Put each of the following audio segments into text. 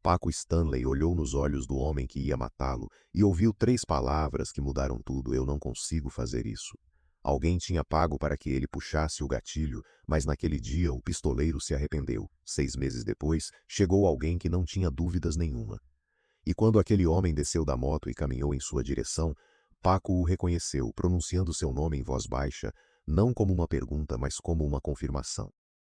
Paco Stanley olhou nos olhos do homem que ia matá-lo e ouviu 3 palavras que mudaram tudo: eu não consigo fazer isso. Alguém tinha pago para que ele puxasse o gatilho, mas naquele dia o pistoleiro se arrependeu. 6 meses depois, chegou alguém que não tinha dúvidas nenhuma. E quando aquele homem desceu da moto e caminhou em sua direção, Paco o reconheceu, pronunciando seu nome em voz baixa, não como uma pergunta, mas como uma confirmação.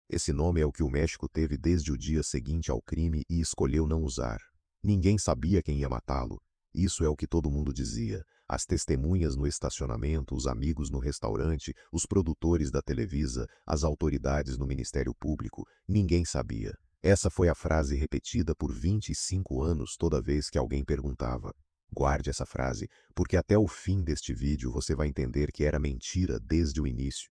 Esse nome é o que o México teve desde o dia seguinte ao crime e escolheu não usar. Ninguém sabia quem ia matá-lo. Isso é o que todo mundo dizia. As testemunhas no estacionamento, os amigos no restaurante, os produtores da Televisa, as autoridades no Ministério Público, ninguém sabia. Essa foi a frase repetida por 25 anos toda vez que alguém perguntava. Guarde essa frase, porque até o fim deste vídeo você vai entender que era mentira desde o início.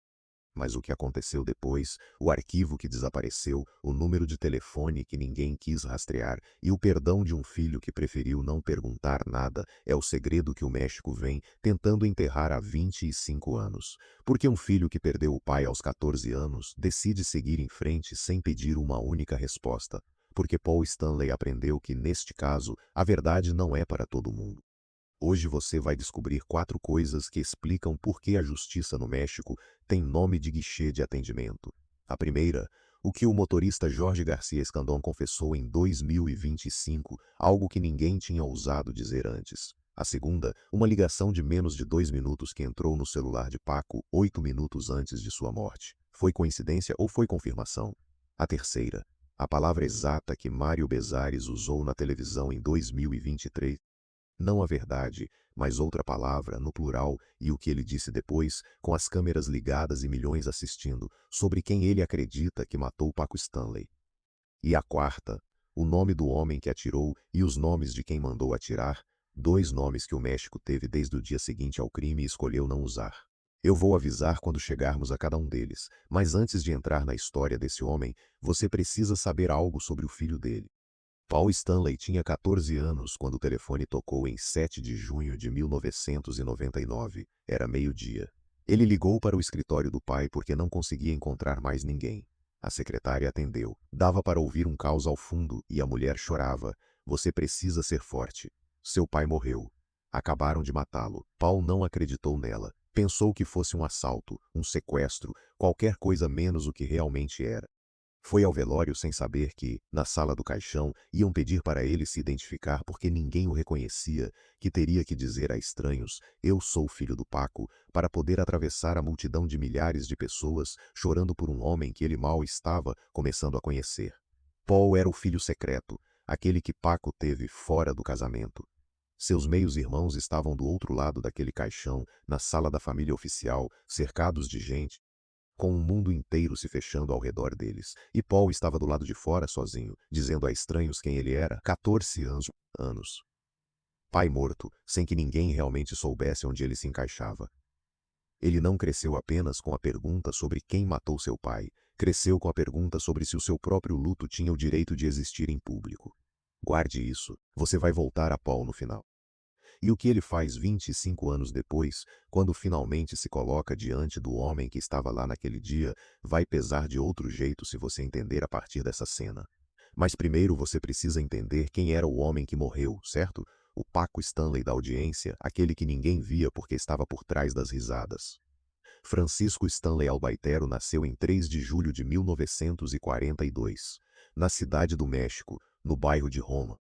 Mas o que aconteceu depois, o arquivo que desapareceu, o número de telefone que ninguém quis rastrear e o perdão de um filho que preferiu não perguntar nada é o segredo que o México vem tentando enterrar há 25 anos. Porque um filho que perdeu o pai aos 14 anos decide seguir em frente sem pedir uma única resposta. Porque Paul Stanley aprendeu que, neste caso, a verdade não é para todo mundo. Hoje você vai descobrir 4 coisas que explicam por que a justiça no México tem nome de guichê de atendimento. A primeira, o que o motorista Jorge Garcia Escandón confessou em 2025, algo que ninguém tinha ousado dizer antes. A segunda, uma ligação de menos de 2 minutos que entrou no celular de Paco 8 minutos antes de sua morte. Foi coincidência ou foi confirmação? A terceira, a palavra exata que Mário Bezares usou na televisão em 2023, não a verdade, mas outra palavra, no plural, e o que ele disse depois, com as câmeras ligadas e milhões assistindo, sobre quem ele acredita que matou Paco Stanley. E a quarta, o nome do homem que atirou e os nomes de quem mandou atirar, 2 nomes que o México teve desde o dia seguinte ao crime e escolheu não usar. Eu vou avisar quando chegarmos a cada um deles, mas antes de entrar na história desse homem, você precisa saber algo sobre o filho dele. Paul Stanley tinha 14 anos quando o telefone tocou em 7 de junho de 1999. Era meio-dia. Ele ligou para o escritório do pai porque não conseguia encontrar mais ninguém. A secretária atendeu. Dava para ouvir um caos ao fundo e a mulher chorava. Você precisa ser forte. Seu pai morreu. Acabaram de matá-lo. Paul não acreditou nela. Pensou que fosse um assalto, um sequestro, qualquer coisa menos o que realmente era. Foi ao velório sem saber que, na sala do caixão, iam pedir para ele se identificar porque ninguém o reconhecia, que teria que dizer a estranhos, eu sou filho do Paco, para poder atravessar a multidão de milhares de pessoas chorando por um homem que ele mal estava começando a conhecer. Paul era o filho secreto, aquele que Paco teve fora do casamento. Seus meios-irmãos estavam do outro lado daquele caixão, na sala da família oficial, cercados de gente, com o mundo inteiro se fechando ao redor deles, e Paul estava do lado de fora sozinho, dizendo a estranhos quem ele era, 14 anos. Pai morto, sem que ninguém realmente soubesse onde ele se encaixava. Ele não cresceu apenas com a pergunta sobre quem matou seu pai, cresceu com a pergunta sobre se o seu próprio luto tinha o direito de existir em público. Guarde isso, você vai voltar a Paul no final. E o que ele faz 25 anos depois, quando finalmente se coloca diante do homem que estava lá naquele dia, vai pesar de outro jeito se você entender a partir dessa cena. Mas primeiro você precisa entender quem era o homem que morreu, certo? O Paco Stanley da audiência, aquele que ninguém via porque estava por trás das risadas. Francisco Stanley Albaitero nasceu em 3 de julho de 1942, na cidade do México, no bairro de Roma.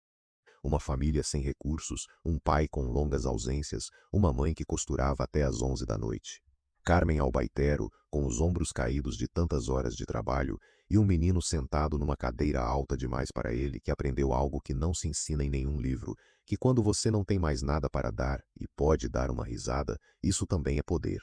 Uma família sem recursos, um pai com longas ausências, uma mãe que costurava até às 11 da noite. Carmen Albaitero, com os ombros caídos de tantas horas de trabalho, e um menino sentado numa cadeira alta demais para ele que aprendeu algo que não se ensina em nenhum livro, que quando você não tem mais nada para dar e pode dar uma risada, isso também é poder.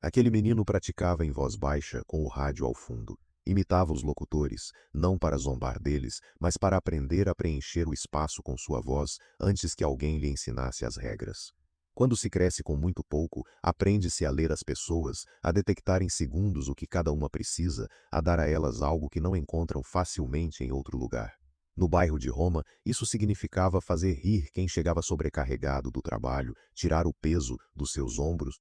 Aquele menino praticava em voz baixa, com o rádio ao fundo. Imitava os locutores, não para zombar deles, mas para aprender a preencher o espaço com sua voz antes que alguém lhe ensinasse as regras. Quando se cresce com muito pouco, aprende-se a ler as pessoas, a detectar em segundos o que cada uma precisa, a dar a elas algo que não encontram facilmente em outro lugar. No bairro de Roma, isso significava fazer rir quem chegava sobrecarregado do trabalho, tirar o peso dos seus ombros,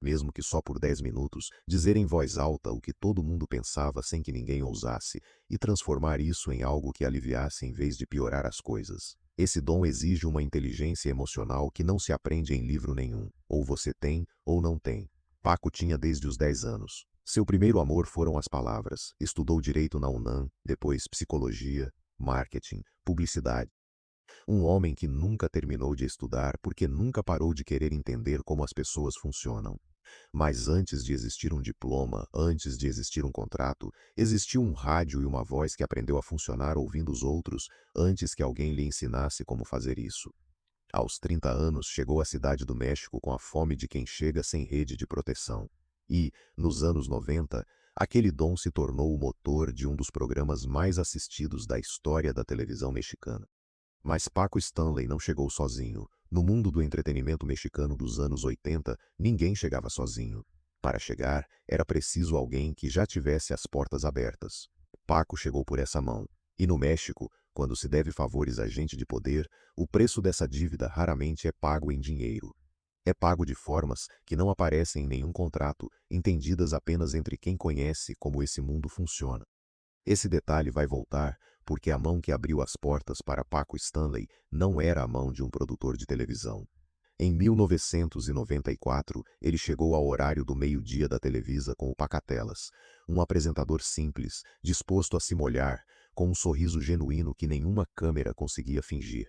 mesmo que só por 10 minutos, dizer em voz alta o que todo mundo pensava sem que ninguém ousasse, e transformar isso em algo que aliviasse em vez de piorar as coisas. Esse dom exige uma inteligência emocional que não se aprende em livro nenhum. Ou você tem, ou não tem. Paco tinha desde os 10 anos. Seu primeiro amor foram as palavras. Estudou direito na UNAM, depois psicologia, marketing, publicidade. Um homem que nunca terminou de estudar porque nunca parou de querer entender como as pessoas funcionam. Mas antes de existir um diploma, antes de existir um contrato, existiu um rádio e uma voz que aprendeu a funcionar ouvindo os outros antes que alguém lhe ensinasse como fazer isso. Aos 30 anos, chegou à cidade do México com a fome de quem chega sem rede de proteção. E, nos anos 90, aquele dom se tornou o motor de um dos programas mais assistidos da história da televisão mexicana. Mas Paco Stanley não chegou sozinho. No mundo do entretenimento mexicano dos anos 80, ninguém chegava sozinho. Para chegar, era preciso alguém que já tivesse as portas abertas. Paco chegou por essa mão. E no México, quando se deve favores a gente de poder, o preço dessa dívida raramente é pago em dinheiro. É pago de formas que não aparecem em nenhum contrato, entendidas apenas entre quem conhece como esse mundo funciona. Esse detalhe vai voltar porque a mão que abriu as portas para Paco Stanley não era a mão de um produtor de televisão. Em 1994, ele chegou ao horário do meio-dia da Televisa com o Pacatelas, um apresentador simples, disposto a se molhar, com um sorriso genuíno que nenhuma câmera conseguia fingir.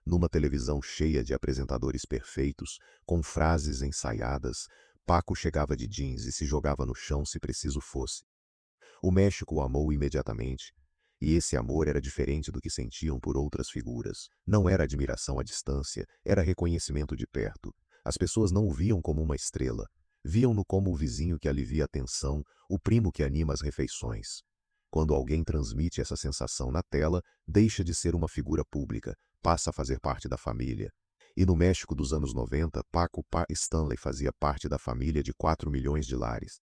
Numa televisão cheia de apresentadores perfeitos, com frases ensaiadas, Paco chegava de jeans e se jogava no chão se preciso fosse. O México o amou imediatamente, e esse amor era diferente do que sentiam por outras figuras. Não era admiração à distância, era reconhecimento de perto. As pessoas não o viam como uma estrela, viam-no como o vizinho que alivia a tensão, o primo que anima as refeições. Quando alguém transmite essa sensação na tela, deixa de ser uma figura pública, passa a fazer parte da família. E no México dos anos 90, Paco Stanley fazia parte da família de 4 milhões de lares.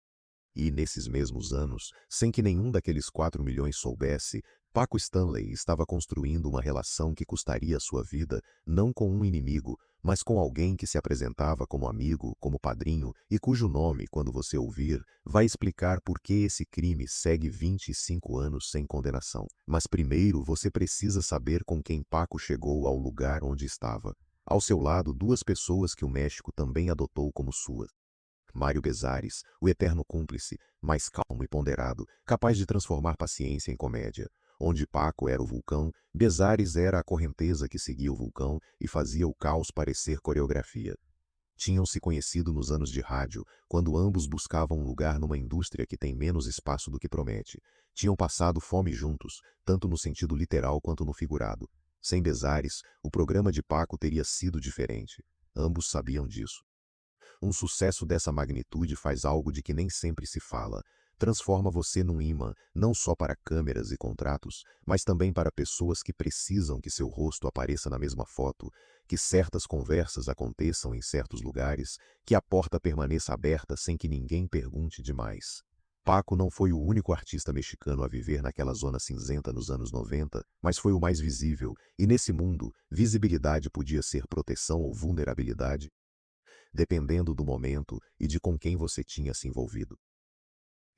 E, nesses mesmos anos, sem que nenhum daqueles 4 milhões soubesse, Paco Stanley estava construindo uma relação que custaria sua vida, não com um inimigo, mas com alguém que se apresentava como amigo, como padrinho, e cujo nome, quando você ouvir, vai explicar por que esse crime segue 25 anos sem condenação. Mas primeiro você precisa saber com quem Paco chegou ao lugar onde estava. Ao seu lado, duas pessoas que o México também adotou como suas. Mário Bezares, o eterno cúmplice, mais calmo e ponderado, capaz de transformar paciência em comédia. Onde Paco era o vulcão, Bezares era a correnteza que seguia o vulcão e fazia o caos parecer coreografia. Tinham se conhecido nos anos de rádio, quando ambos buscavam um lugar numa indústria que tem menos espaço do que promete. Tinham passado fome juntos, tanto no sentido literal quanto no figurado. Sem Bezares, o programa de Paco teria sido diferente. Ambos sabiam disso. Um sucesso dessa magnitude faz algo de que nem sempre se fala. Transforma você num imã, não só para câmeras e contratos, mas também para pessoas que precisam que seu rosto apareça na mesma foto, que certas conversas aconteçam em certos lugares, que a porta permaneça aberta sem que ninguém pergunte demais. Paco não foi o único artista mexicano a viver naquela zona cinzenta nos anos 90, mas foi o mais visível, e nesse mundo, visibilidade podia ser proteção ou vulnerabilidade, dependendo do momento e de com quem você tinha se envolvido.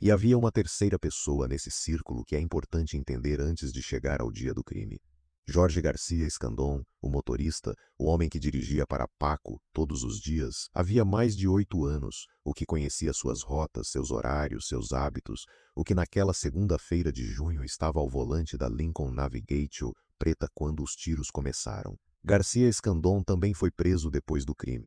E havia uma terceira pessoa nesse círculo que é importante entender antes de chegar ao dia do crime. Jorge Garcia Escandon, o motorista, o homem que dirigia para Paco todos os dias, havia mais de 8 anos, o que conhecia suas rotas, seus horários, seus hábitos, o que naquela segunda-feira de junho estava ao volante da Lincoln Navigator preta quando os tiros começaram. Garcia Escandon também foi preso depois do crime.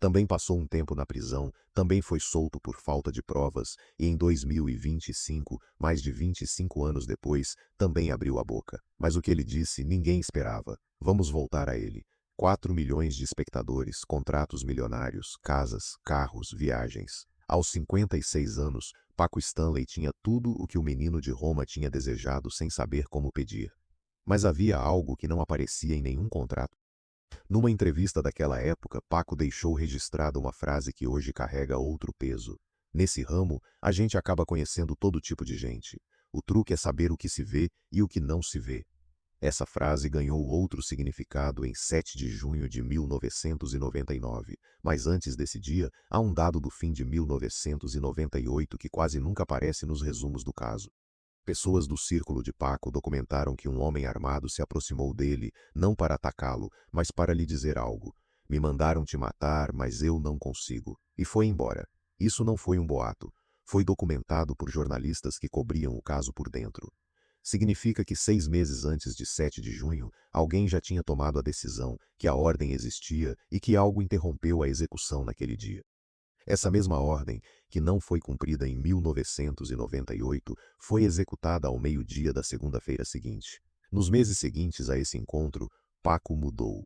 Também passou um tempo na prisão, também foi solto por falta de provas e em 2025, mais de 25 anos depois, também abriu a boca. Mas o que ele disse ninguém esperava. Vamos voltar a ele. 4 milhões de espectadores, contratos milionários, casas, carros, viagens. Aos 56 anos, Paco Stanley tinha tudo o que o menino de Roma tinha desejado sem saber como pedir. Mas havia algo que não aparecia em nenhum contrato. Numa entrevista daquela época, Paco deixou registrada uma frase que hoje carrega outro peso. Nesse ramo, a gente acaba conhecendo todo tipo de gente. O truque é saber o que se vê e o que não se vê. Essa frase ganhou outro significado em 7 de junho de 1999, mas antes desse dia, há um dado do fim de 1998 que quase nunca aparece nos resumos do caso. Pessoas do círculo de Paco documentaram que um homem armado se aproximou dele, não para atacá-lo, mas para lhe dizer algo. Me mandaram te matar, mas eu não consigo. E foi embora. Isso não foi um boato. Foi documentado por jornalistas que cobriam o caso por dentro. Significa que 6 meses antes de 7 de junho, alguém já tinha tomado a decisão, que a ordem existia e que algo interrompeu a execução naquele dia. Essa mesma ordem, que não foi cumprida em 1998, foi executada ao meio-dia da segunda-feira seguinte. Nos meses seguintes a esse encontro, Paco mudou.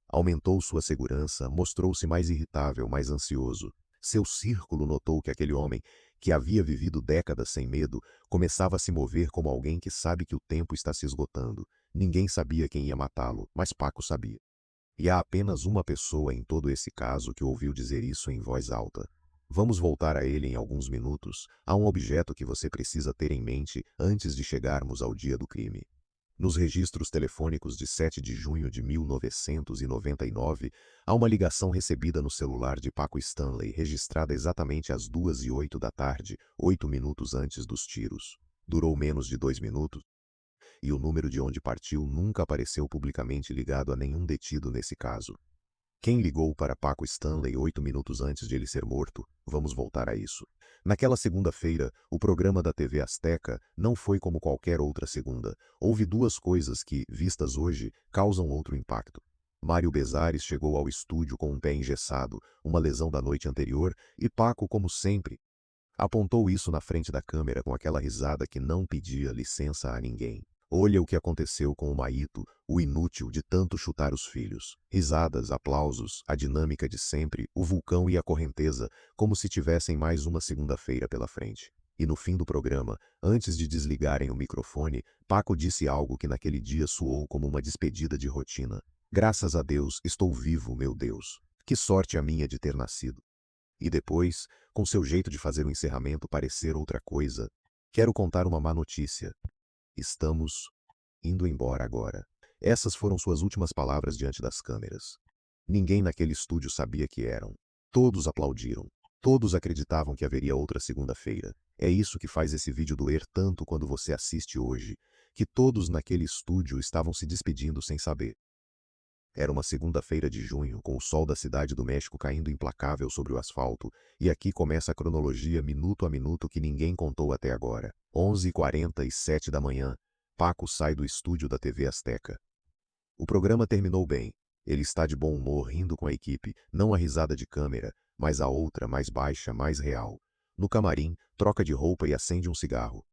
Aumentou sua segurança, mostrou-se mais irritável, mais ansioso. Seu círculo notou que aquele homem, que havia vivido décadas sem medo, começava a se mover como alguém que sabe que o tempo está se esgotando. Ninguém sabia quem ia matá-lo, mas Paco sabia. E há apenas uma pessoa em todo esse caso que ouviu dizer isso em voz alta. Vamos voltar a ele em alguns minutos. Há um objeto que você precisa ter em mente antes de chegarmos ao dia do crime. Nos registros telefônicos de 7 de junho de 1999, há uma ligação recebida no celular de Paco Stanley, registrada exatamente às 2h08 da tarde, 8 minutos antes dos tiros. Durou menos de 2 minutos, e o número de onde partiu nunca apareceu publicamente ligado a nenhum detido nesse caso. Quem ligou para Paco Stanley 8 minutos antes de ele ser morto? Vamos voltar a isso. Naquela segunda-feira, o programa da TV Azteca não foi como qualquer outra segunda. Houve duas coisas que, vistas hoje, causam outro impacto. Mário Bezares chegou ao estúdio com um pé engessado, uma lesão da noite anterior, e Paco, como sempre, apontou isso na frente da câmera com aquela risada que não pedia licença a ninguém. Olha o que aconteceu com o Maíto, o inútil de tanto chutar os filhos. Risadas, aplausos, a dinâmica de sempre, o vulcão e a correnteza, como se tivessem mais uma segunda-feira pela frente. E no fim do programa, antes de desligarem o microfone, Paco disse algo que naquele dia soou como uma despedida de rotina. Graças a Deus, estou vivo, meu Deus. Que sorte a minha de ter nascido. E depois, com seu jeito de fazer o encerramento parecer outra coisa, quero contar uma má notícia. Estamos indo embora agora. Essas foram suas últimas palavras diante das câmeras. Ninguém naquele estúdio sabia que eram. Todos aplaudiram. Todos acreditavam que haveria outra segunda-feira. É isso que faz esse vídeo doer tanto quando você assiste hoje, que todos naquele estúdio estavam se despedindo sem saber. Era uma segunda-feira de junho, com o sol da cidade do México caindo implacável sobre o asfalto, e aqui começa a cronologia minuto a minuto que ninguém contou até agora. 11h47 da manhã, Paco sai do estúdio da TV Azteca. O programa terminou bem. Ele está de bom humor rindo com a equipe, não a risada de câmera, mas a outra, mais baixa, mais real. No camarim, troca de roupa e acende um cigarro.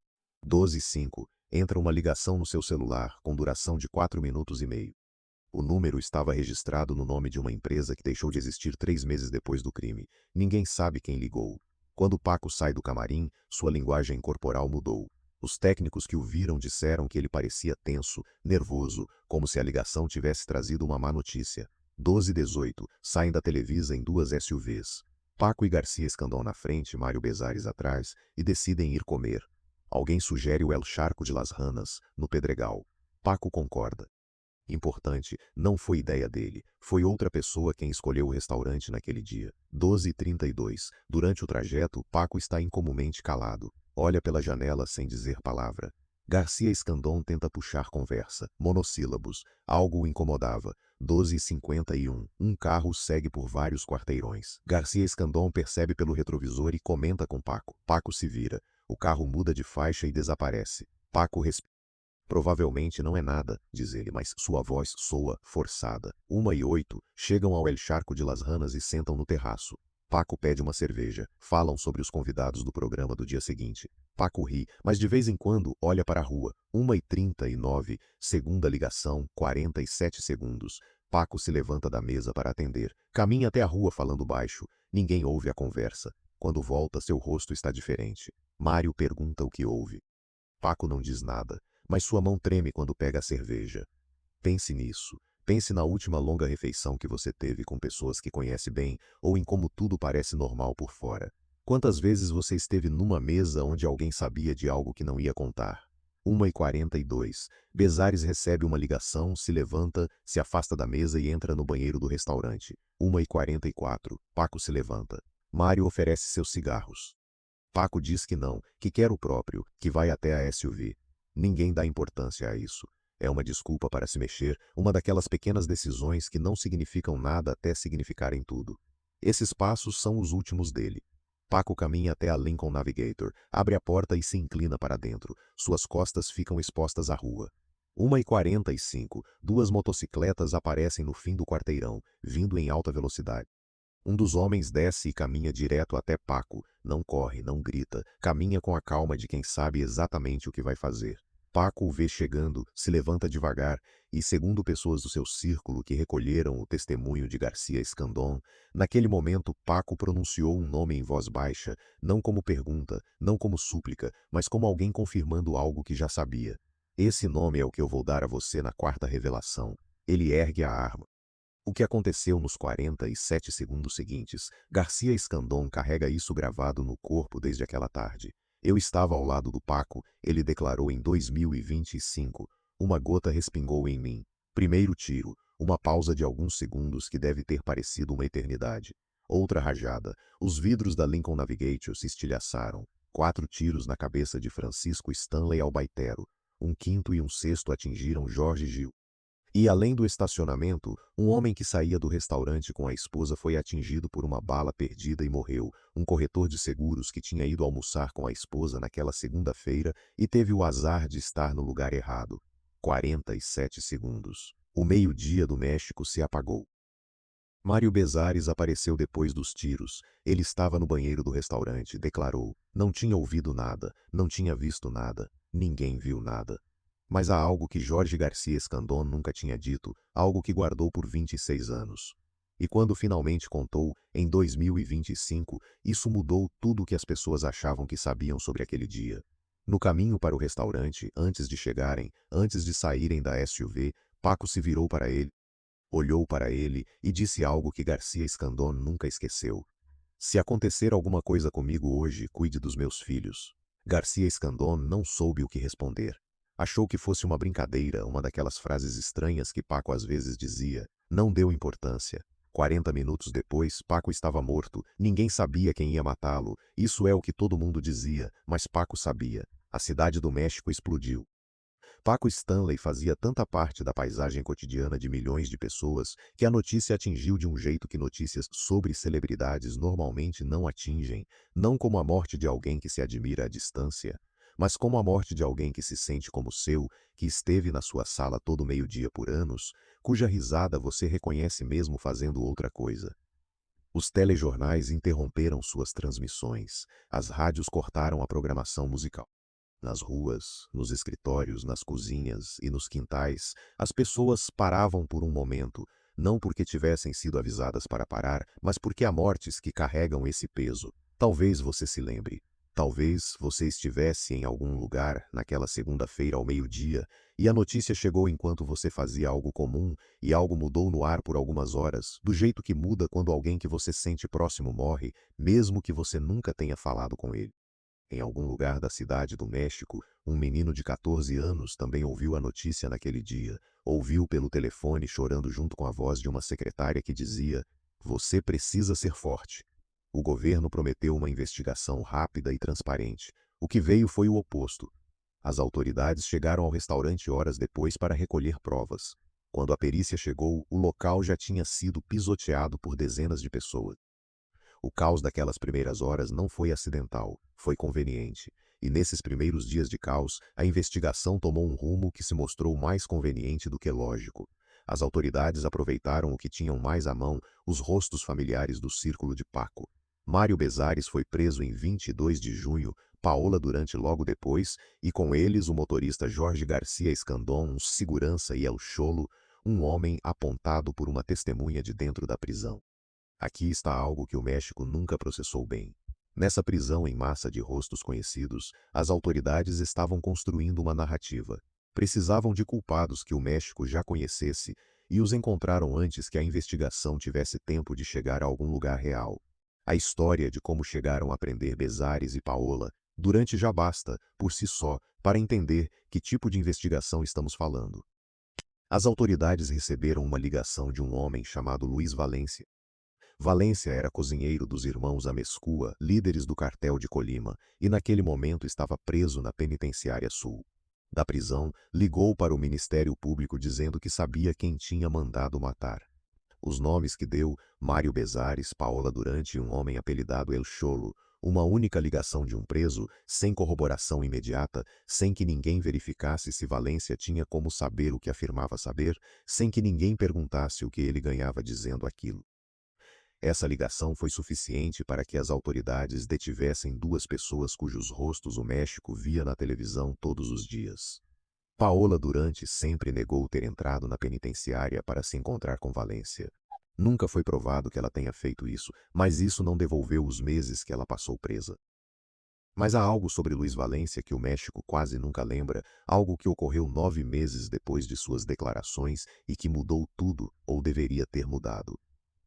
12h05, entra uma ligação no seu celular, com duração de 4 minutos e meio. O número estava registrado no nome de uma empresa que deixou de existir 3 meses depois do crime. Ninguém sabe quem ligou. Quando Paco sai do camarim, sua linguagem corporal mudou. Os técnicos que o viram disseram que ele parecia tenso, nervoso, como se a ligação tivesse trazido uma má notícia. 12h18, saem da Televisa em duas SUVs. Paco e Garcia Escandón na frente, Mário Bezares atrás, e decidem ir comer. Alguém sugere o El Charco de Las Ranas, no Pedregal. Paco concorda. Importante, não foi ideia dele, foi outra pessoa quem escolheu o restaurante naquele dia. 12h32, durante o trajeto, Paco está incomumente calado. Olha pela janela sem dizer palavra. Garcia Escandón tenta puxar conversa, monossílabos, algo o incomodava. 12h51, um carro segue por vários quarteirões. Garcia Escandón percebe pelo retrovisor e comenta com Paco. Paco se vira, o carro muda de faixa e desaparece. Paco respira. Provavelmente não é nada, diz ele, mas sua voz soa forçada. 1h08, chegam ao El Charco de Las Ranas e sentam no terraço. Paco pede uma cerveja. Falam sobre os convidados do programa do dia seguinte. Paco ri, mas de vez em quando olha para a rua. 1h39, segunda ligação, 47 segundos. Paco se levanta da mesa para atender. Caminha até a rua falando baixo. Ninguém ouve a conversa. Quando volta, seu rosto está diferente. Mário pergunta o que houve. Paco não diz nada, mas sua mão treme quando pega a cerveja. Pense nisso. Pense na última longa refeição que você teve com pessoas que conhece bem, ou em como tudo parece normal por fora. Quantas vezes você esteve numa mesa onde alguém sabia de algo que não ia contar? 1h42. Bezares recebe uma ligação, se levanta, se afasta da mesa e entra no banheiro do restaurante. 1h44. Paco se levanta. Mário oferece seus cigarros. Paco diz que não, que quer o próprio, que vai até a SUV. Ninguém dá importância a isso. É uma desculpa para se mexer, uma daquelas pequenas decisões que não significam nada até significarem tudo. Esses passos são os últimos dele. Paco caminha até a Lincoln Navigator, abre a porta e se inclina para dentro. Suas costas ficam expostas à rua. 1h45. Duas motocicletas aparecem no fim do quarteirão, vindo em alta velocidade. Um dos homens desce e caminha direto até Paco. Não corre, não grita, caminha com a calma de quem sabe exatamente o que vai fazer. Paco o vê chegando, se levanta devagar e, segundo pessoas do seu círculo que recolheram o testemunho de Garcia Escandón, naquele momento Paco pronunciou um nome em voz baixa, não como pergunta, não como súplica, mas como alguém confirmando algo que já sabia. Esse nome é o que eu vou dar a você na quarta revelação. Ele ergue a arma. O que aconteceu nos 47 segundos seguintes, Garcia Escandón carrega isso gravado no corpo desde aquela tarde. Eu estava ao lado do Paco, ele declarou em 2025. Uma gota respingou em mim. Primeiro tiro, uma pausa de alguns segundos que deve ter parecido uma eternidade. Outra rajada, os vidros da Lincoln Navigator se estilhaçaram. 4 tiros na cabeça de Francisco Stanley Albaitero. Um quinto e um sexto atingiram Jorge Gil. E além do estacionamento, um homem que saía do restaurante com a esposa foi atingido por uma bala perdida e morreu. Um corretor de seguros que tinha ido almoçar com a esposa naquela segunda-feira e teve o azar de estar no lugar errado. 47 segundos. O meio-dia do México se apagou. Mário Bezares apareceu depois dos tiros. Ele estava no banheiro do restaurante, declarou. Não tinha ouvido nada, não tinha visto nada, ninguém viu nada. Mas há algo que Jorge Garcia Escandón nunca tinha dito, algo que guardou por 26 anos. E quando finalmente contou, em 2025, isso mudou tudo o que as pessoas achavam que sabiam sobre aquele dia. No caminho para o restaurante, antes de chegarem, antes de saírem da SUV, Paco se virou para ele, olhou para ele e disse algo que Garcia Escandón nunca esqueceu. Se acontecer alguma coisa comigo hoje, cuide dos meus filhos. Garcia Escandón não soube o que responder. Achou que fosse uma brincadeira, uma daquelas frases estranhas que Paco às vezes dizia. Não deu importância. 40 minutos depois, Paco estava morto. Ninguém sabia quem ia matá-lo. Isso é o que todo mundo dizia, mas Paco sabia. A cidade do México explodiu. Paco Stanley fazia tanta parte da paisagem cotidiana de milhões de pessoas que a notícia atingiu de um jeito que notícias sobre celebridades normalmente não atingem, não como a morte de alguém que se admira à distância, mas como a morte de alguém que se sente como seu, que esteve na sua sala todo meio-dia por anos, cuja risada você reconhece mesmo fazendo outra coisa. Os telejornais interromperam suas transmissões, as rádios cortaram a programação musical. Nas ruas, nos escritórios, nas cozinhas e nos quintais, as pessoas paravam por um momento, não porque tivessem sido avisadas para parar, mas porque há mortes que carregam esse peso. Talvez você se lembre. Talvez você estivesse em algum lugar naquela segunda-feira ao meio-dia e a notícia chegou enquanto você fazia algo comum e algo mudou no ar por algumas horas, do jeito que muda quando alguém que você sente próximo morre, mesmo que você nunca tenha falado com ele. Em algum lugar da cidade do México, um menino de 14 anos também ouviu a notícia naquele dia. Ouviu pelo telefone chorando junto com a voz de uma secretária que dizia: "Você precisa ser forte." O governo prometeu uma investigação rápida e transparente. O que veio foi o oposto. As autoridades chegaram ao restaurante horas depois para recolher provas. Quando a perícia chegou, o local já tinha sido pisoteado por dezenas de pessoas. O caos daquelas primeiras horas não foi acidental, foi conveniente. E nesses primeiros dias de caos, a investigação tomou um rumo que se mostrou mais conveniente do que lógico. As autoridades aproveitaram o que tinham mais à mão, os rostos familiares do círculo de Paco. Mário Bezares foi preso em 22 de junho, Paola Durante logo depois, e com eles o motorista Jorge Garcia Escandón, um segurança e El Cholo, um homem apontado por uma testemunha de dentro da prisão. Aqui está algo que o México nunca processou bem. Nessa prisão em massa de rostos conhecidos, as autoridades estavam construindo uma narrativa. Precisavam de culpados que o México já conhecesse e os encontraram antes que a investigação tivesse tempo de chegar a algum lugar real. A história de como chegaram a prender Bezares e Paola Durante já basta, por si só, para entender que tipo de investigação estamos falando. As autoridades receberam uma ligação de um homem chamado Luiz Valência. Valência era cozinheiro dos irmãos Amescua, líderes do cartel de Colima, e naquele momento estava preso na penitenciária sul. Da prisão, ligou para o Ministério Público dizendo que sabia quem tinha mandado matar. Os nomes que deu, Mário Bezares, Paola Durante e um homem apelidado El Cholo, uma única ligação de um preso, sem corroboração imediata, sem que ninguém verificasse se Valência tinha como saber o que afirmava saber, sem que ninguém perguntasse o que ele ganhava dizendo aquilo. Essa ligação foi suficiente para que as autoridades detivessem duas pessoas cujos rostos o México via na televisão todos os dias. Paola Durante sempre negou ter entrado na penitenciária para se encontrar com Valência. Nunca foi provado que ela tenha feito isso, mas isso não devolveu os meses que ela passou presa. Mas há algo sobre Luiz Valência que o México quase nunca lembra, algo que ocorreu 9 meses depois de suas declarações e que mudou tudo, ou deveria ter mudado.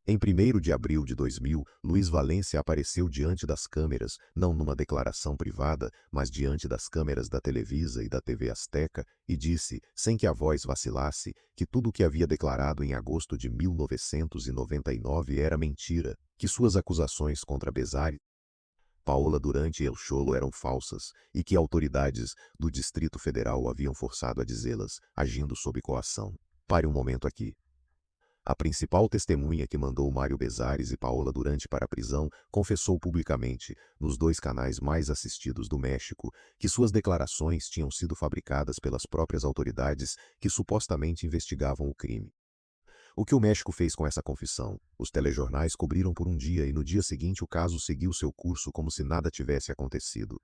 Em 1º de abril de 2000, Luiz Valência apareceu diante das câmeras, não numa declaração privada, mas diante das câmeras da Televisa e da TV Azteca, e disse, sem que a voz vacilasse, que tudo o que havia declarado em agosto de 1999 era mentira, que suas acusações contra Bezares, Paola Durante e El Cholo eram falsas, e que autoridades do Distrito Federal o haviam forçado a dizê-las, agindo sob coação. Pare um momento aqui. A principal testemunha que mandou Mário Bezares e Paola Durante para a prisão confessou publicamente, nos 2 canais mais assistidos do México, que suas declarações tinham sido fabricadas pelas próprias autoridades que supostamente investigavam o crime. O que o México fez com essa confissão? Os telejornais cobriram por um dia e no dia seguinte o caso seguiu seu curso como se nada tivesse acontecido.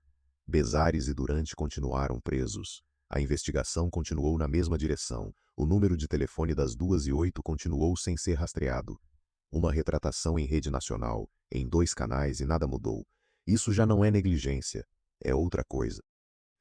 Bezares e Durante continuaram presos. A investigação continuou na mesma direção. O número de telefone das 2h08 continuou sem ser rastreado. Uma retratação em rede nacional, em 2 canais e nada mudou. Isso já não é negligência, é outra coisa.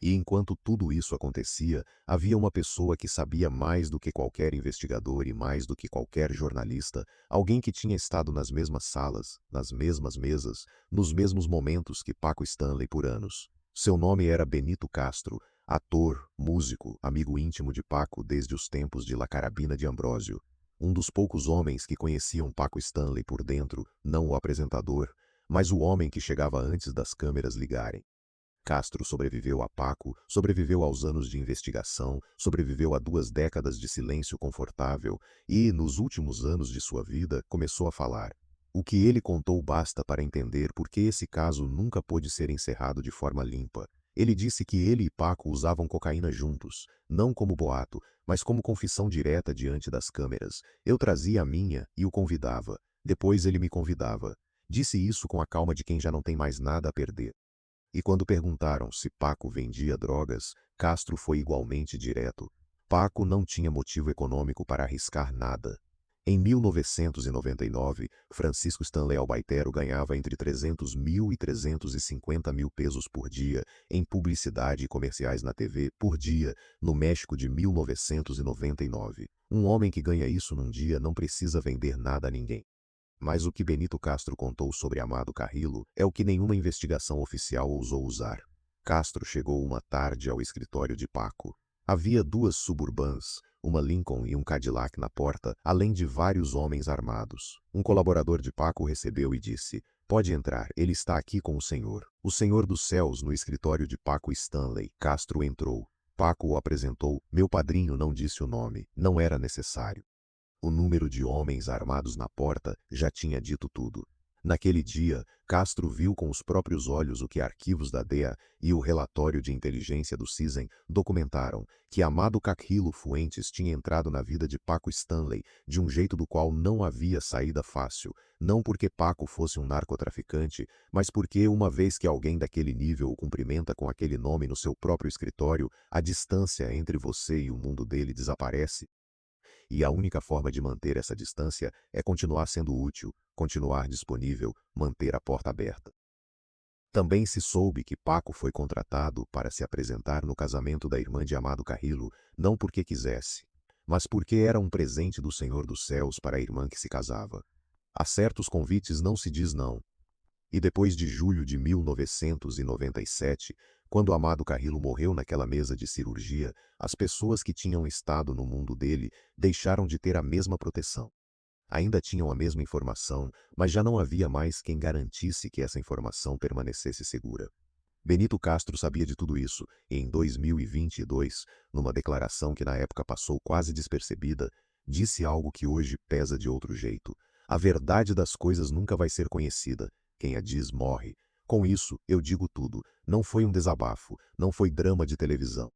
E enquanto tudo isso acontecia, havia uma pessoa que sabia mais do que qualquer investigador e mais do que qualquer jornalista, alguém que tinha estado nas mesmas salas, nas mesmas mesas, nos mesmos momentos que Paco Stanley por anos. Seu nome era Benito Castro, ator, músico, amigo íntimo de Paco desde os tempos de La Carabina de Ambrósio. Um dos poucos homens que conheciam Paco Stanley por dentro, não o apresentador, mas o homem que chegava antes das câmeras ligarem. Castro sobreviveu a Paco, sobreviveu aos anos de investigação, sobreviveu a 2 décadas de silêncio confortável e, nos últimos anos de sua vida, começou a falar. O que ele contou basta para entender por que esse caso nunca pôde ser encerrado de forma limpa. Ele disse que ele e Paco usavam cocaína juntos, não como boato, mas como confissão direta diante das câmeras. Eu trazia a minha e o convidava. Depois ele me convidava. Disse isso com a calma de quem já não tem mais nada a perder. E quando perguntaram se Paco vendia drogas, Castro foi igualmente direto. Paco não tinha motivo econômico para arriscar nada. Em 1999, Francisco Stanley Albaitero ganhava entre 300 mil e 350 mil pesos por dia em publicidade e comerciais na TV por dia, no México de 1999. Um homem que ganha isso num dia não precisa vender nada a ninguém. Mas o que Benito Castro contou sobre Amado Carrillo é o que nenhuma investigação oficial ousou usar. Castro chegou uma tarde ao escritório de Paco. Havia 2 Suburbans, uma Lincoln e um Cadillac na porta, além de vários homens armados. Um colaborador de Paco o recebeu e disse, "Pode entrar, ele está aqui com o Senhor dos Céus no escritório de Paco Stanley." Castro entrou. Paco o apresentou, meu padrinho não disse o nome, não era necessário. O número de homens armados na porta já tinha dito tudo. Naquele dia, Castro viu com os próprios olhos o que arquivos da DEA e o relatório de inteligência do CISEN documentaram, que Amado Carrillo Fuentes tinha entrado na vida de Paco Stanley de um jeito do qual não havia saída fácil, não porque Paco fosse um narcotraficante, mas porque uma vez que alguém daquele nível o cumprimenta com aquele nome no seu próprio escritório, a distância entre você e o mundo dele desaparece. E a única forma de manter essa distância é continuar sendo útil, continuar disponível, manter a porta aberta. Também se soube que Paco foi contratado para se apresentar no casamento da irmã de Amado Carrillo, não porque quisesse, mas porque era um presente do Senhor dos Céus para a irmã que se casava. A certos convites não se diz não. E depois de julho de 1997, Quando Amado Carrillo morreu naquela mesa de cirurgia, as pessoas que tinham estado no mundo dele deixaram de ter a mesma proteção. Ainda tinham a mesma informação, mas já não havia mais quem garantisse que essa informação permanecesse segura. Benito Castro sabia de tudo isso, e em 2022, numa declaração que na época passou quase despercebida, disse algo que hoje pesa de outro jeito. A verdade das coisas nunca vai ser conhecida. Quem a diz morre. Com isso, eu digo tudo. Não foi um desabafo, não foi drama de televisão.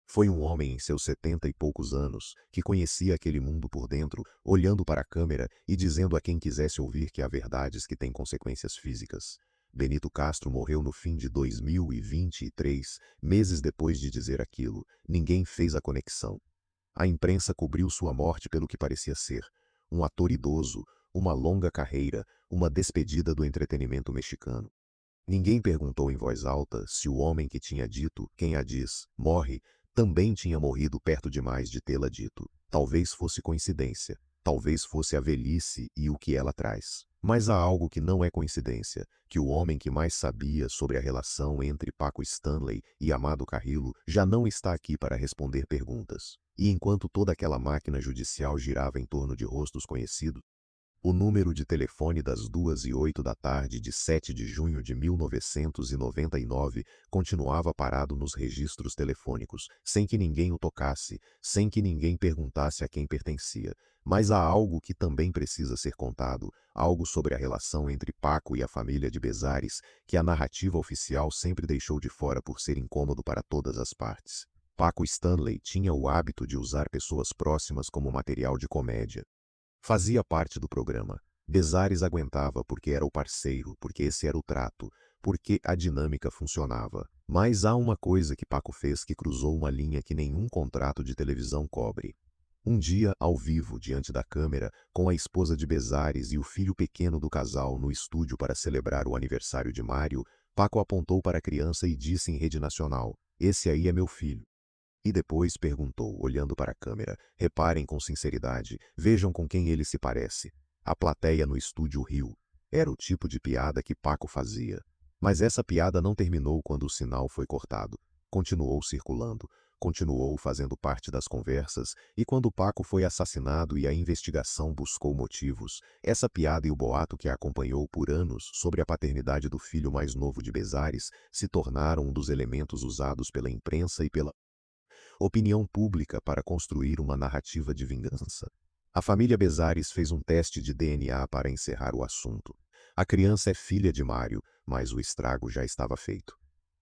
Foi um homem em seus 70 e poucos anos, que conhecia aquele mundo por dentro, olhando para a câmera e dizendo a quem quisesse ouvir que há verdades que têm consequências físicas. Benito Castro morreu no fim de 2023, meses depois de dizer aquilo. Ninguém fez a conexão. A imprensa cobriu sua morte pelo que parecia ser. Um ator idoso, uma longa carreira, uma despedida do entretenimento mexicano. Ninguém perguntou em voz alta se o homem que tinha dito, quem a diz, morre, também tinha morrido perto demais de tê-la dito. Talvez fosse coincidência, talvez fosse a velhice e o que ela traz. Mas há algo que não é coincidência, que o homem que mais sabia sobre a relação entre Paco Stanley e Amado Carrillo já não está aqui para responder perguntas. E enquanto toda aquela máquina judicial girava em torno de rostos conhecidos, o número de telefone das 2h08 da tarde de 7 de junho de 1999 continuava parado nos registros telefônicos, sem que ninguém o tocasse, sem que ninguém perguntasse a quem pertencia. Mas há algo que também precisa ser contado, algo sobre a relação entre Paco e a família de Bezares, que a narrativa oficial sempre deixou de fora por ser incômodo para todas as partes. Paco Stanley tinha o hábito de usar pessoas próximas como material de comédia. Fazia parte do programa. Bezares aguentava porque era o parceiro, porque esse era o trato, porque a dinâmica funcionava. Mas há uma coisa que Paco fez que cruzou uma linha que nenhum contrato de televisão cobre. Um dia, ao vivo, diante da câmera, com a esposa de Bezares e o filho pequeno do casal no estúdio para celebrar o aniversário de Mário, Paco apontou para a criança e disse em rede nacional: "Esse aí é meu filho." E depois perguntou, olhando para a câmera: "Reparem com sinceridade, vejam com quem ele se parece." A plateia no estúdio riu. Era o tipo de piada que Paco fazia. Mas essa piada não terminou quando o sinal foi cortado. Continuou circulando, continuou fazendo parte das conversas, e quando Paco foi assassinado e a investigação buscou motivos, essa piada e o boato que a acompanhou por anos sobre a paternidade do filho mais novo de Bezares se tornaram um dos elementos usados pela imprensa e pela opinião pública para construir uma narrativa de vingança. A família Bezares fez um teste de DNA para encerrar o assunto. A criança é filha de Mário, mas o estrago já estava feito.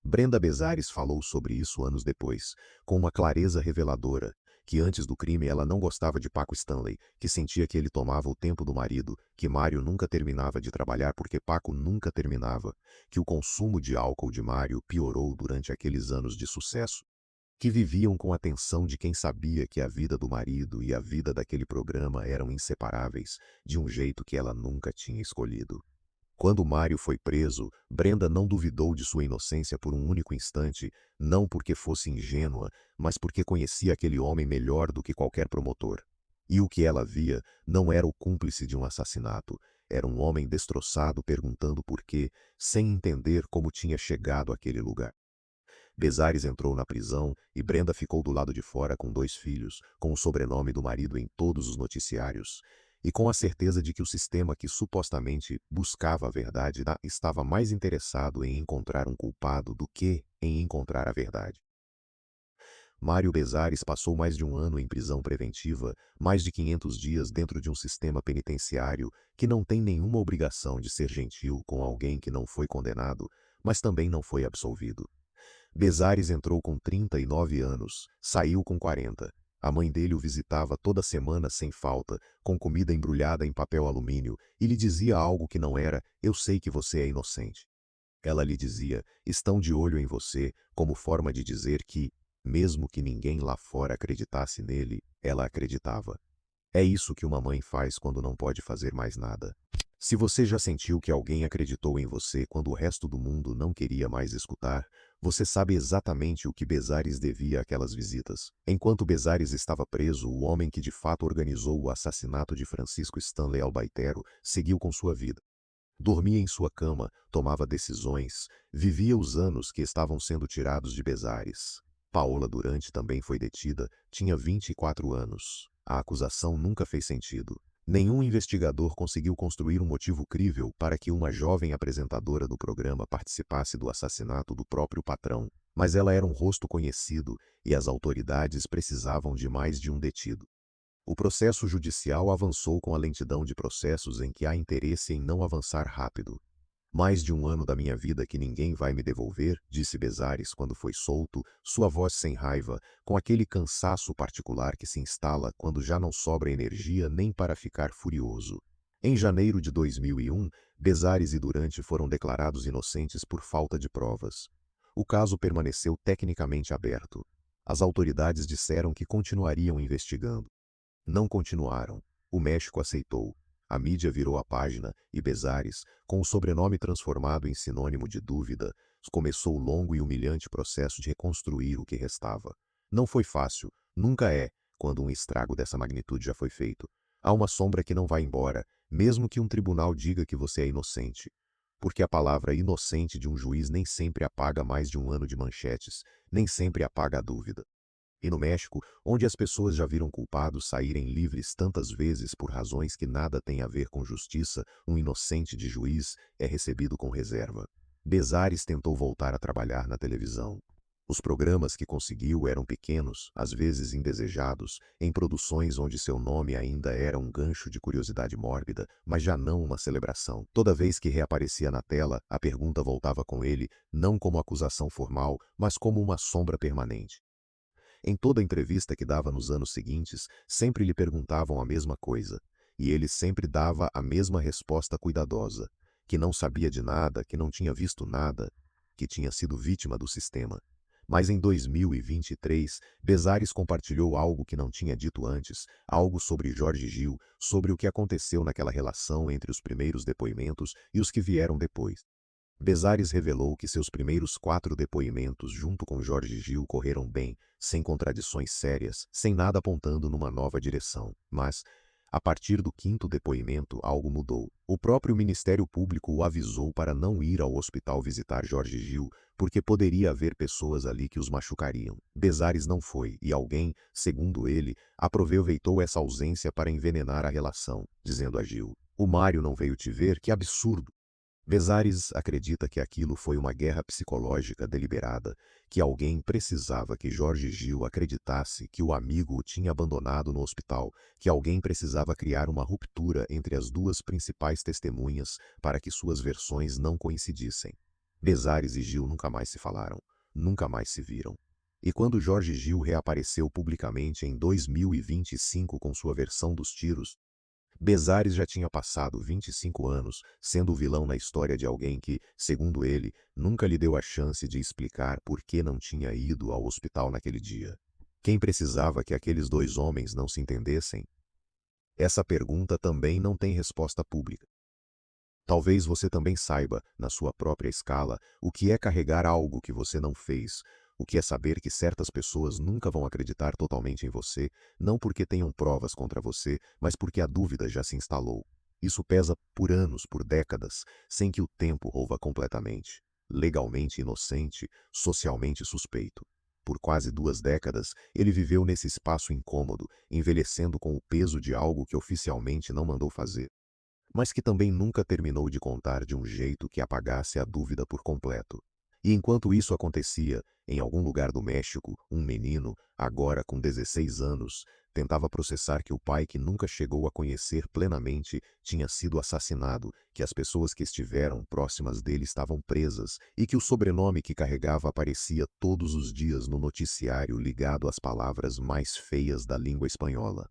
Brenda Bezares falou sobre isso anos depois, com uma clareza reveladora, que antes do crime ela não gostava de Paco Stanley, que sentia que ele tomava o tempo do marido, que Mário nunca terminava de trabalhar porque Paco nunca terminava, que o consumo de álcool de Mário piorou durante aqueles anos de sucesso, que viviam com a tensão de quem sabia que a vida do marido e a vida daquele programa eram inseparáveis, de um jeito que ela nunca tinha escolhido. Quando Mário foi preso, Brenda não duvidou de sua inocência por um único instante, não porque fosse ingênua, mas porque conhecia aquele homem melhor do que qualquer promotor. E o que ela via não era o cúmplice de um assassinato, era um homem destroçado perguntando por quê, sem entender como tinha chegado àquele lugar. Bezares entrou na prisão e Brenda ficou do lado de fora com 2 filhos, com o sobrenome do marido em todos os noticiários, e com a certeza de que o sistema que supostamente buscava a verdade estava mais interessado em encontrar um culpado do que em encontrar a verdade. Mário Bezares passou mais de um ano em prisão preventiva, mais de 500 dias dentro de um sistema penitenciário que não tem nenhuma obrigação de ser gentil com alguém que não foi condenado, mas também não foi absolvido. Bezares entrou com 39 anos, saiu com 40. A mãe dele o visitava toda semana sem falta, com comida embrulhada em papel alumínio, e lhe dizia algo que não era: "Eu sei que você é inocente." Ela lhe dizia: "Estão de olho em você", como forma de dizer que, mesmo que ninguém lá fora acreditasse nele, ela acreditava. É isso que uma mãe faz quando não pode fazer mais nada. Se você já sentiu que alguém acreditou em você quando o resto do mundo não queria mais escutar, você sabe exatamente o que Bezares devia àquelas visitas. Enquanto Bezares estava preso, o homem que de fato organizou o assassinato de Francisco Stanley Albaitero seguiu com sua vida. Dormia em sua cama, tomava decisões, vivia os anos que estavam sendo tirados de Bezares. Paola Durante também foi detida, tinha 24 anos. A acusação nunca fez sentido. Nenhum investigador conseguiu construir um motivo crível para que uma jovem apresentadora do programa participasse do assassinato do próprio patrão. Mas ela era um rosto conhecido e as autoridades precisavam de mais de um detido. O processo judicial avançou com a lentidão de processos em que há interesse em não avançar rápido. Mais de um ano da minha vida que ninguém vai me devolver, disse Bezares quando foi solto, sua voz sem raiva, com aquele cansaço particular que se instala quando já não sobra energia nem para ficar furioso. Em janeiro de 2001, Bezares e Durante foram declarados inocentes por falta de provas. O caso permaneceu tecnicamente aberto. As autoridades disseram que continuariam investigando. Não continuaram. O México aceitou. A mídia virou a página e Bezares, com o sobrenome transformado em sinônimo de dúvida, começou o longo e humilhante processo de reconstruir o que restava. Não foi fácil, nunca é, quando um estrago dessa magnitude já foi feito. Há uma sombra que não vai embora, mesmo que um tribunal diga que você é inocente. Porque a palavra inocente de um juiz nem sempre apaga mais de um ano de manchetes, nem sempre apaga a dúvida. E no México, onde as pessoas já viram culpados saírem livres tantas vezes por razões que nada têm a ver com justiça, um inocente de juiz é recebido com reserva. Bezares tentou voltar a trabalhar na televisão. Os programas que conseguiu eram pequenos, às vezes indesejados, em produções onde seu nome ainda era um gancho de curiosidade mórbida, mas já não uma celebração. Toda vez que reaparecia na tela, a pergunta voltava com ele, não como acusação formal, mas como uma sombra permanente. Em toda entrevista que dava nos anos seguintes, sempre lhe perguntavam a mesma coisa, e ele sempre dava a mesma resposta cuidadosa, que não sabia de nada, que não tinha visto nada, que tinha sido vítima do sistema. Mas em 2023, Bezares compartilhou algo que não tinha dito antes, algo sobre Jorge Gil, sobre o que aconteceu naquela relação entre os primeiros depoimentos e os que vieram depois. Bezares revelou que seus primeiros 4 depoimentos junto com Jorge Gil correram bem, sem contradições sérias, sem nada apontando numa nova direção. Mas, a partir do 5º depoimento, algo mudou. O próprio Ministério Público o avisou para não ir ao hospital visitar Jorge Gil, porque poderia haver pessoas ali que os machucariam. Bezares não foi, e alguém, segundo ele, aproveitou essa ausência para envenenar a relação, dizendo a Gil: "O Mário não veio te ver, que absurdo." Bezares acredita que aquilo foi uma guerra psicológica deliberada, que alguém precisava que Jorge Gil acreditasse que o amigo o tinha abandonado no hospital, que alguém precisava criar uma ruptura entre as duas principais testemunhas para que suas versões não coincidissem. Bezares e Gil nunca mais se falaram, nunca mais se viram. E quando Jorge Gil reapareceu publicamente em 2025 com sua versão dos tiros, Bezares já tinha passado 25 anos sendo o vilão na história de alguém que, segundo ele, nunca lhe deu a chance de explicar por que não tinha ido ao hospital naquele dia. Quem precisava que aqueles dois homens não se entendessem? Essa pergunta também não tem resposta pública. Talvez você também saiba, na sua própria escala, o que é carregar algo que você não fez, o que é saber que certas pessoas nunca vão acreditar totalmente em você, não porque tenham provas contra você, mas porque a dúvida já se instalou. Isso pesa por anos, por décadas, sem que o tempo rouba completamente. Legalmente inocente, socialmente suspeito. Por quase 2 décadas, ele viveu nesse espaço incômodo, envelhecendo com o peso de algo que oficialmente não mandou fazer, mas que também nunca terminou de contar de um jeito que apagasse a dúvida por completo. E enquanto isso acontecia, em algum lugar do México, um menino, agora com 16 anos, tentava processar que o pai que nunca chegou a conhecer plenamente tinha sido assassinado, que as pessoas que estiveram próximas dele estavam presas e que o sobrenome que carregava aparecia todos os dias no noticiário ligado às palavras mais feias da língua espanhola.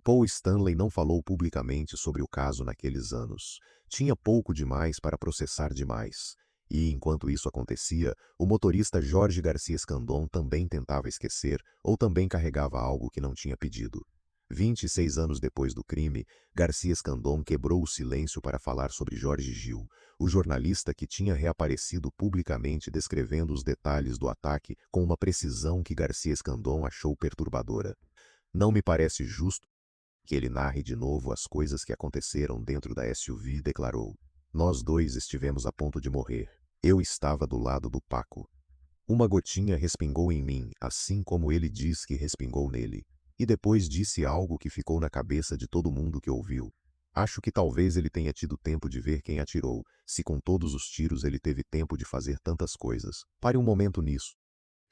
Paul Stanley não falou publicamente sobre o caso naqueles anos. Tinha pouco demais para processar demais. E, enquanto isso acontecia, o motorista Jorge Garcia Escandon também tentava esquecer ou também carregava algo que não tinha pedido. 26 anos depois do crime, Garcia Escandon quebrou o silêncio para falar sobre Jorge Gil, o jornalista que tinha reaparecido publicamente descrevendo os detalhes do ataque com uma precisão que Garcia Escandon achou perturbadora. Não me parece justo que ele narre de novo as coisas que aconteceram dentro da SUV, declarou. Nós dois estivemos a ponto de morrer. Eu estava do lado do Paco. Uma gotinha respingou em mim, assim como ele diz que respingou nele. E depois disse algo que ficou na cabeça de todo mundo que ouviu. Acho que talvez ele tenha tido tempo de ver quem atirou, se com todos os tiros ele teve tempo de fazer tantas coisas. Pare um momento nisso.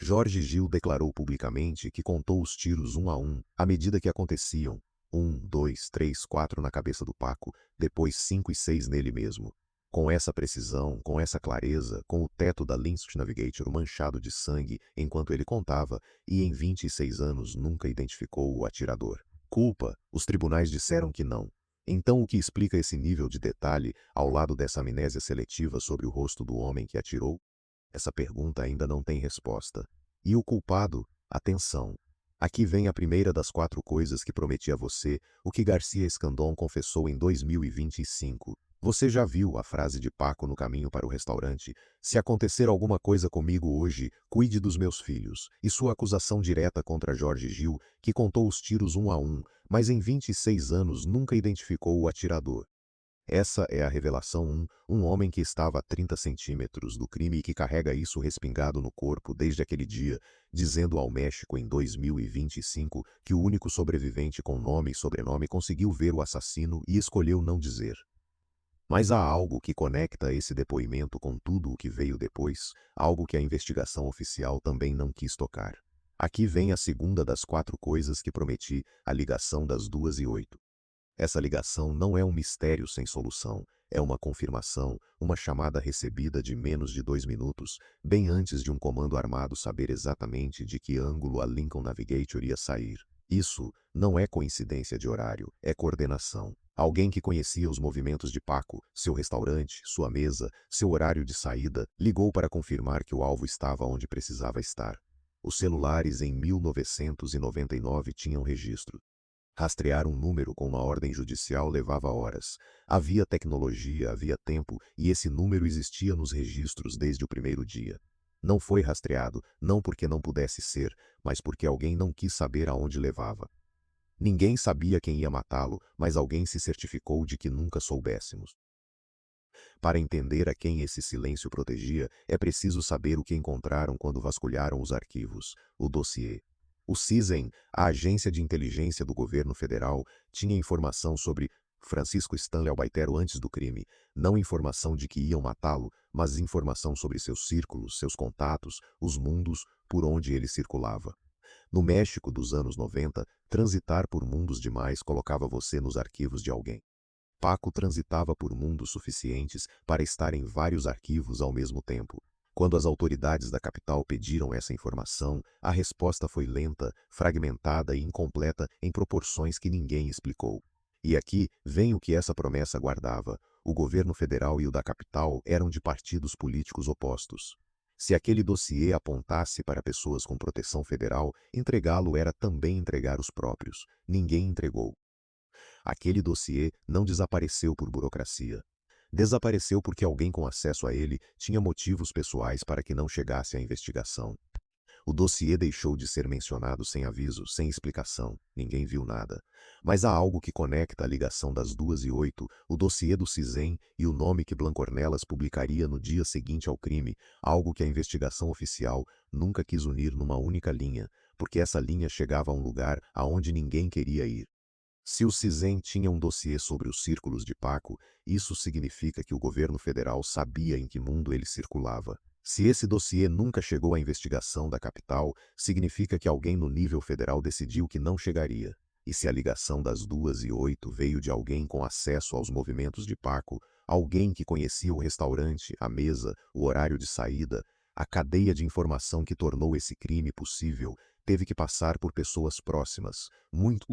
Jorge Gil declarou publicamente que contou os tiros um a um, à medida que aconteciam. 1, 2, 3, 4 na cabeça do Paco, depois 5 e 6 nele mesmo. Com essa precisão, com essa clareza, com o teto da Lince Navigator manchado de sangue enquanto ele contava, e em 26 anos nunca identificou o atirador. Culpa, os tribunais disseram que não. Então o que explica esse nível de detalhe ao lado dessa amnésia seletiva sobre o rosto do homem que atirou? Essa pergunta ainda não tem resposta. E o culpado? Atenção. Aqui vem a primeira das 4 coisas que prometi a você, o que Garcia Escandon confessou em 2025. Você já viu a frase de Paco no caminho para o restaurante? Se acontecer alguma coisa comigo hoje, cuide dos meus filhos. E sua acusação direta contra Jorge Gil, que contou os tiros um a um, mas em 26 anos nunca identificou o atirador. Essa é a revelação 1, um homem que estava a 30 centímetros do crime e que carrega isso respingado no corpo desde aquele dia, dizendo ao México em 2025 que o único sobrevivente com nome e sobrenome conseguiu ver o assassino e escolheu não dizer. Mas há algo que conecta esse depoimento com tudo o que veio depois, algo que a investigação oficial também não quis tocar. Aqui vem a segunda das 4 coisas que prometi, a ligação das 2 e 8. Essa ligação não é um mistério sem solução, é uma confirmação, uma chamada recebida de menos de 2 minutos, bem antes de um comando armado saber exatamente de que ângulo a Lincoln Navigator ia sair. Isso não é coincidência de horário, é coordenação. Alguém que conhecia os movimentos de Paco, seu restaurante, sua mesa, seu horário de saída, ligou para confirmar que o alvo estava onde precisava estar. Os celulares em 1999 tinham registro. Rastrear um número com uma ordem judicial levava horas. Havia tecnologia, havia tempo, e esse número existia nos registros desde o primeiro dia. Não foi rastreado, não porque não pudesse ser, mas porque alguém não quis saber aonde levava. Ninguém sabia quem ia matá-lo, mas alguém se certificou de que nunca soubéssemos. Para entender a quem esse silêncio protegia, é preciso saber o que encontraram quando vasculharam os arquivos, o dossiê. O CISEN, a agência de inteligência do governo federal, tinha informação sobre Francisco Stanley Albaitero antes do crime, não informação de que iam matá-lo, mas informação sobre seus círculos, seus contatos, os mundos por onde ele circulava. No México dos anos 90, transitar por mundos demais colocava você nos arquivos de alguém. Paco transitava por mundos suficientes para estar em vários arquivos ao mesmo tempo. Quando as autoridades da capital pediram essa informação, a resposta foi lenta, fragmentada e incompleta em proporções que ninguém explicou. E aqui vem o que essa promessa guardava. O governo federal e o da capital eram de partidos políticos opostos. Se aquele dossiê apontasse para pessoas com proteção federal, entregá-lo era também entregar os próprios. Ninguém entregou. Aquele dossiê não desapareceu por burocracia. Desapareceu porque alguém com acesso a ele tinha motivos pessoais para que não chegasse à investigação. O dossiê deixou de ser mencionado sem aviso, sem explicação. Ninguém viu nada. Mas há algo que conecta a ligação das 2 e 8, o dossiê do CISEN e o nome que Blancornelas publicaria no dia seguinte ao crime, algo que a investigação oficial nunca quis unir numa única linha, porque essa linha chegava a um lugar aonde ninguém queria ir. Se o CISEN tinha um dossiê sobre os círculos de Paco, isso significa que o governo federal sabia em que mundo ele circulava. Se esse dossiê nunca chegou à investigação da capital, significa que alguém no nível federal decidiu que não chegaria. E se a ligação das 2 e 8 veio de alguém com acesso aos movimentos de Paco, alguém que conhecia o restaurante, a mesa, o horário de saída, a cadeia de informação que tornou esse crime possível teve que passar por pessoas próximas, muito.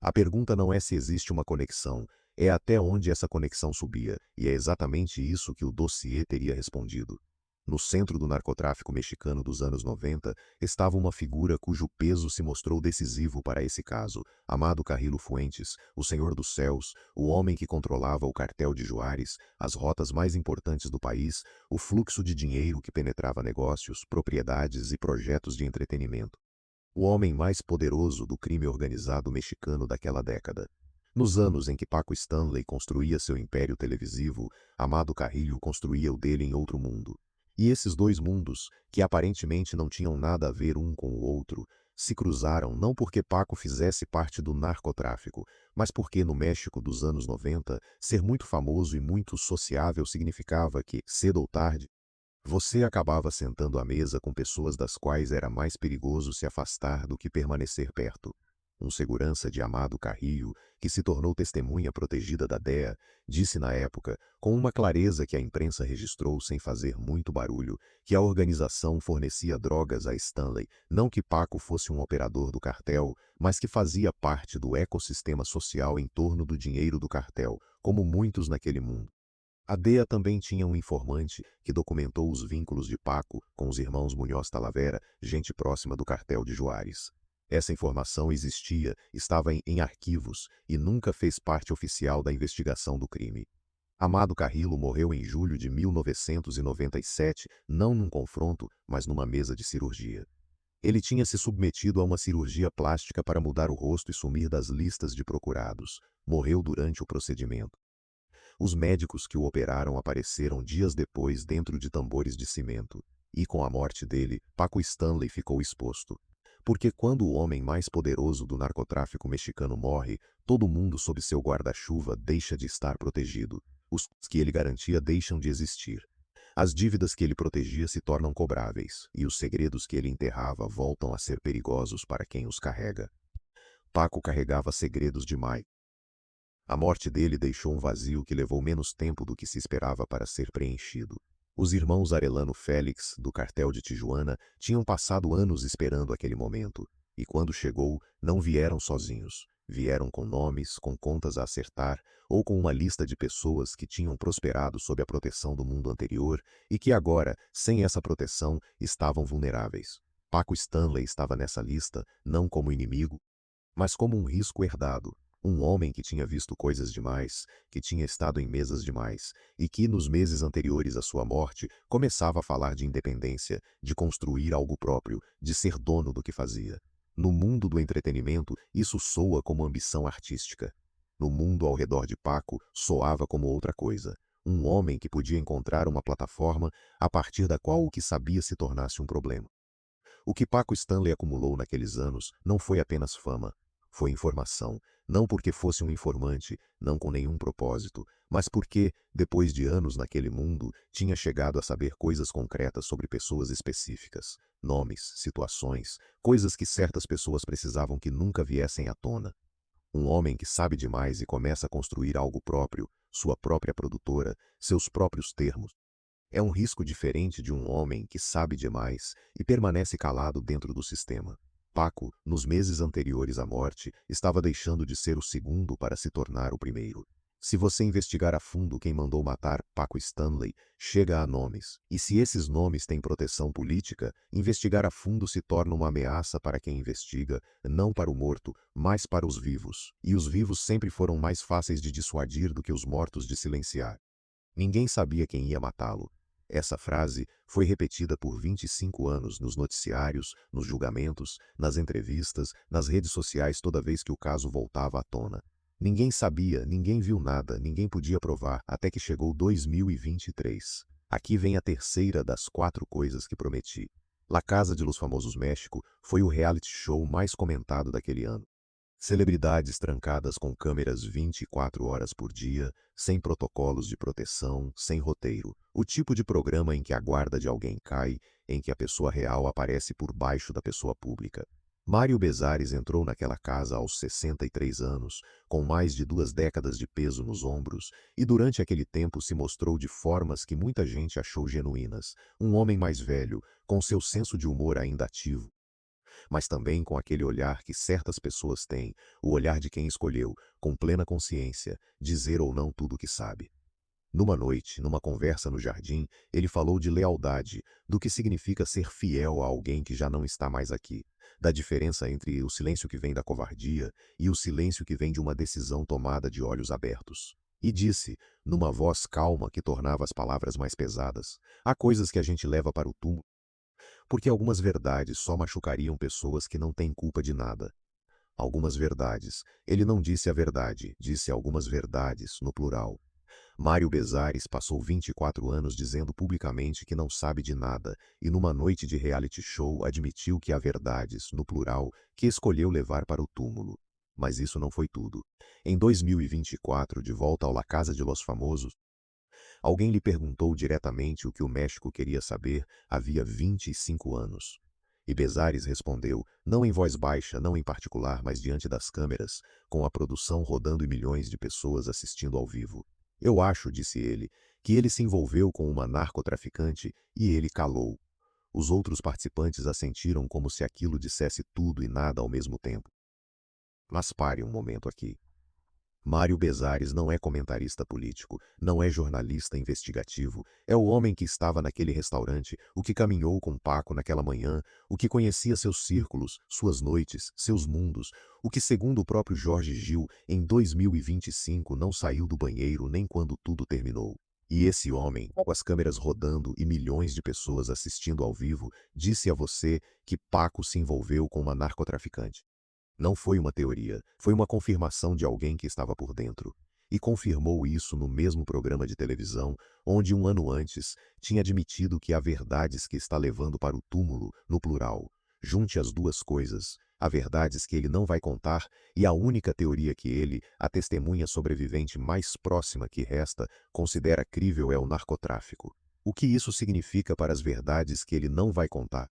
A pergunta não é se existe uma conexão, é até onde essa conexão subia, e é exatamente isso que o dossiê teria respondido. No centro do narcotráfico mexicano dos anos 90, estava uma figura cujo peso se mostrou decisivo para esse caso, Amado Carrillo Fuentes, o Senhor dos Céus, o homem que controlava o cartel de Juárez, as rotas mais importantes do país, o fluxo de dinheiro que penetrava negócios, propriedades e projetos de entretenimento. O homem mais poderoso do crime organizado mexicano daquela década. Nos anos em que Paco Stanley construía seu império televisivo, Amado Carrillo construía o dele em outro mundo. E esses dois mundos, que aparentemente não tinham nada a ver um com o outro, se cruzaram não porque Paco fizesse parte do narcotráfico, mas porque no México dos anos 90, ser muito famoso e muito sociável significava que, cedo ou tarde, você acabava sentando à mesa com pessoas das quais era mais perigoso se afastar do que permanecer perto. Um segurança de Amado Carrillo, que se tornou testemunha protegida da DEA, disse na época, com uma clareza que a imprensa registrou sem fazer muito barulho, que a organização fornecia drogas a Stanley, não que Paco fosse um operador do cartel, mas que fazia parte do ecossistema social em torno do dinheiro do cartel, como muitos naquele mundo. A DEA também tinha um informante que documentou os vínculos de Paco com os irmãos Munhoz Talavera, gente próxima do cartel de Juárez. Essa informação existia, estava em arquivos e nunca fez parte oficial da investigação do crime. Amado Carrillo morreu em julho de 1997, não num confronto, mas numa mesa de cirurgia. Ele tinha se submetido a uma cirurgia plástica para mudar o rosto e sumir das listas de procurados. Morreu durante o procedimento. Os médicos que o operaram apareceram dias depois dentro de tambores de cimento. E com a morte dele, Paco Stanley ficou exposto. Porque quando o homem mais poderoso do narcotráfico mexicano morre, todo mundo sob seu guarda-chuva deixa de estar protegido. Os que ele garantia deixam de existir. As dívidas que ele protegia se tornam cobráveis, e os segredos que ele enterrava voltam a ser perigosos para quem os carrega. Paco carregava segredos demais. A morte dele deixou um vazio que levou menos tempo do que se esperava para ser preenchido. Os irmãos Arellano Félix, do cartel de Tijuana, tinham passado anos esperando aquele momento, e quando chegou, não vieram sozinhos. Vieram com nomes, com contas a acertar, ou com uma lista de pessoas que tinham prosperado sob a proteção do mundo anterior e que agora, sem essa proteção, estavam vulneráveis. Paco Stanley estava nessa lista, não como inimigo, mas como um risco herdado. Um homem que tinha visto coisas demais, que tinha estado em mesas demais, e que, nos meses anteriores à sua morte, começava a falar de independência, de construir algo próprio, de ser dono do que fazia. No mundo do entretenimento, isso soa como ambição artística. No mundo ao redor de Paco, soava como outra coisa. Um homem que podia encontrar uma plataforma a partir da qual o que sabia se tornasse um problema. O que Paco Stanley acumulou naqueles anos não foi apenas fama. Foi informação, não porque fosse um informante, não com nenhum propósito, mas porque, depois de anos naquele mundo, tinha chegado a saber coisas concretas sobre pessoas específicas, nomes, situações, coisas que certas pessoas precisavam que nunca viessem à tona. Um homem que sabe demais e começa a construir algo próprio, sua própria produtora, seus próprios termos. É um risco diferente de um homem que sabe demais e permanece calado dentro do sistema. Paco, nos meses anteriores à morte, estava deixando de ser o segundo para se tornar o primeiro. Se você investigar a fundo quem mandou matar Paco Stanley, chega a nomes. E se esses nomes têm proteção política, investigar a fundo se torna uma ameaça para quem investiga, não para o morto, mas para os vivos. E os vivos sempre foram mais fáceis de dissuadir do que os mortos de silenciar. Ninguém sabia quem ia matá-lo. Essa frase foi repetida por 25 anos nos noticiários, nos julgamentos, nas entrevistas, nas redes sociais toda vez que o caso voltava à tona. Ninguém sabia, ninguém viu nada, ninguém podia provar, até que chegou 2023. Aqui vem a terceira das 4 coisas que prometi. La Casa de los Famosos México foi o reality show mais comentado daquele ano. Celebridades trancadas com câmeras 24 horas por dia, sem protocolos de proteção, sem roteiro. O tipo de programa em que a guarda de alguém cai, em que a pessoa real aparece por baixo da pessoa pública. Mário Bezares entrou naquela casa aos 63 anos, com mais de 2 décadas de peso nos ombros, e durante aquele tempo se mostrou de formas que muita gente achou genuínas. Um homem mais velho, com seu senso de humor ainda ativo, mas também com aquele olhar que certas pessoas têm, o olhar de quem escolheu, com plena consciência, dizer ou não tudo o que sabe. Numa noite, numa conversa no jardim, ele falou de lealdade, do que significa ser fiel a alguém que já não está mais aqui, da diferença entre o silêncio que vem da covardia e o silêncio que vem de uma decisão tomada de olhos abertos. E disse, numa voz calma que tornava as palavras mais pesadas, há coisas que a gente leva para o túmulo, porque algumas verdades só machucariam pessoas que não têm culpa de nada. Algumas verdades. Ele não disse a verdade, disse algumas verdades, no plural. Mário Bezares passou 24 anos dizendo publicamente que não sabe de nada, e numa noite de reality show admitiu que há verdades, no plural, que escolheu levar para o túmulo. Mas isso não foi tudo. Em 2024, de volta ao La Casa de los Famosos, alguém lhe perguntou diretamente o que o México queria saber havia 25 anos. E Bezares respondeu, não em voz baixa, não em particular, mas diante das câmeras, com a produção rodando e milhões de pessoas assistindo ao vivo. Eu acho, disse ele, que ele se envolveu com uma narcotraficante e ele calou. Os outros participantes assentiram como se aquilo dissesse tudo e nada ao mesmo tempo. Mas pare um momento aqui. Mário Bezares não é comentarista político, não é jornalista investigativo, é o homem que estava naquele restaurante, o que caminhou com Paco naquela manhã, o que conhecia seus círculos, suas noites, seus mundos, o que, segundo o próprio Jorge Gil, em 2025 não saiu do banheiro nem quando tudo terminou. E esse homem, com as câmeras rodando e milhões de pessoas assistindo ao vivo, disse a você que Paco se envolveu com uma narcotraficante. Não foi uma teoria, foi uma confirmação de alguém que estava por dentro. E confirmou isso no mesmo programa de televisão, onde um ano antes tinha admitido que há verdades que está levando para o túmulo, no plural. Junte as duas coisas, há verdades que ele não vai contar e a única teoria que ele, a testemunha sobrevivente mais próxima que resta, considera crível é o narcotráfico. O que isso significa para as verdades que ele não vai contar?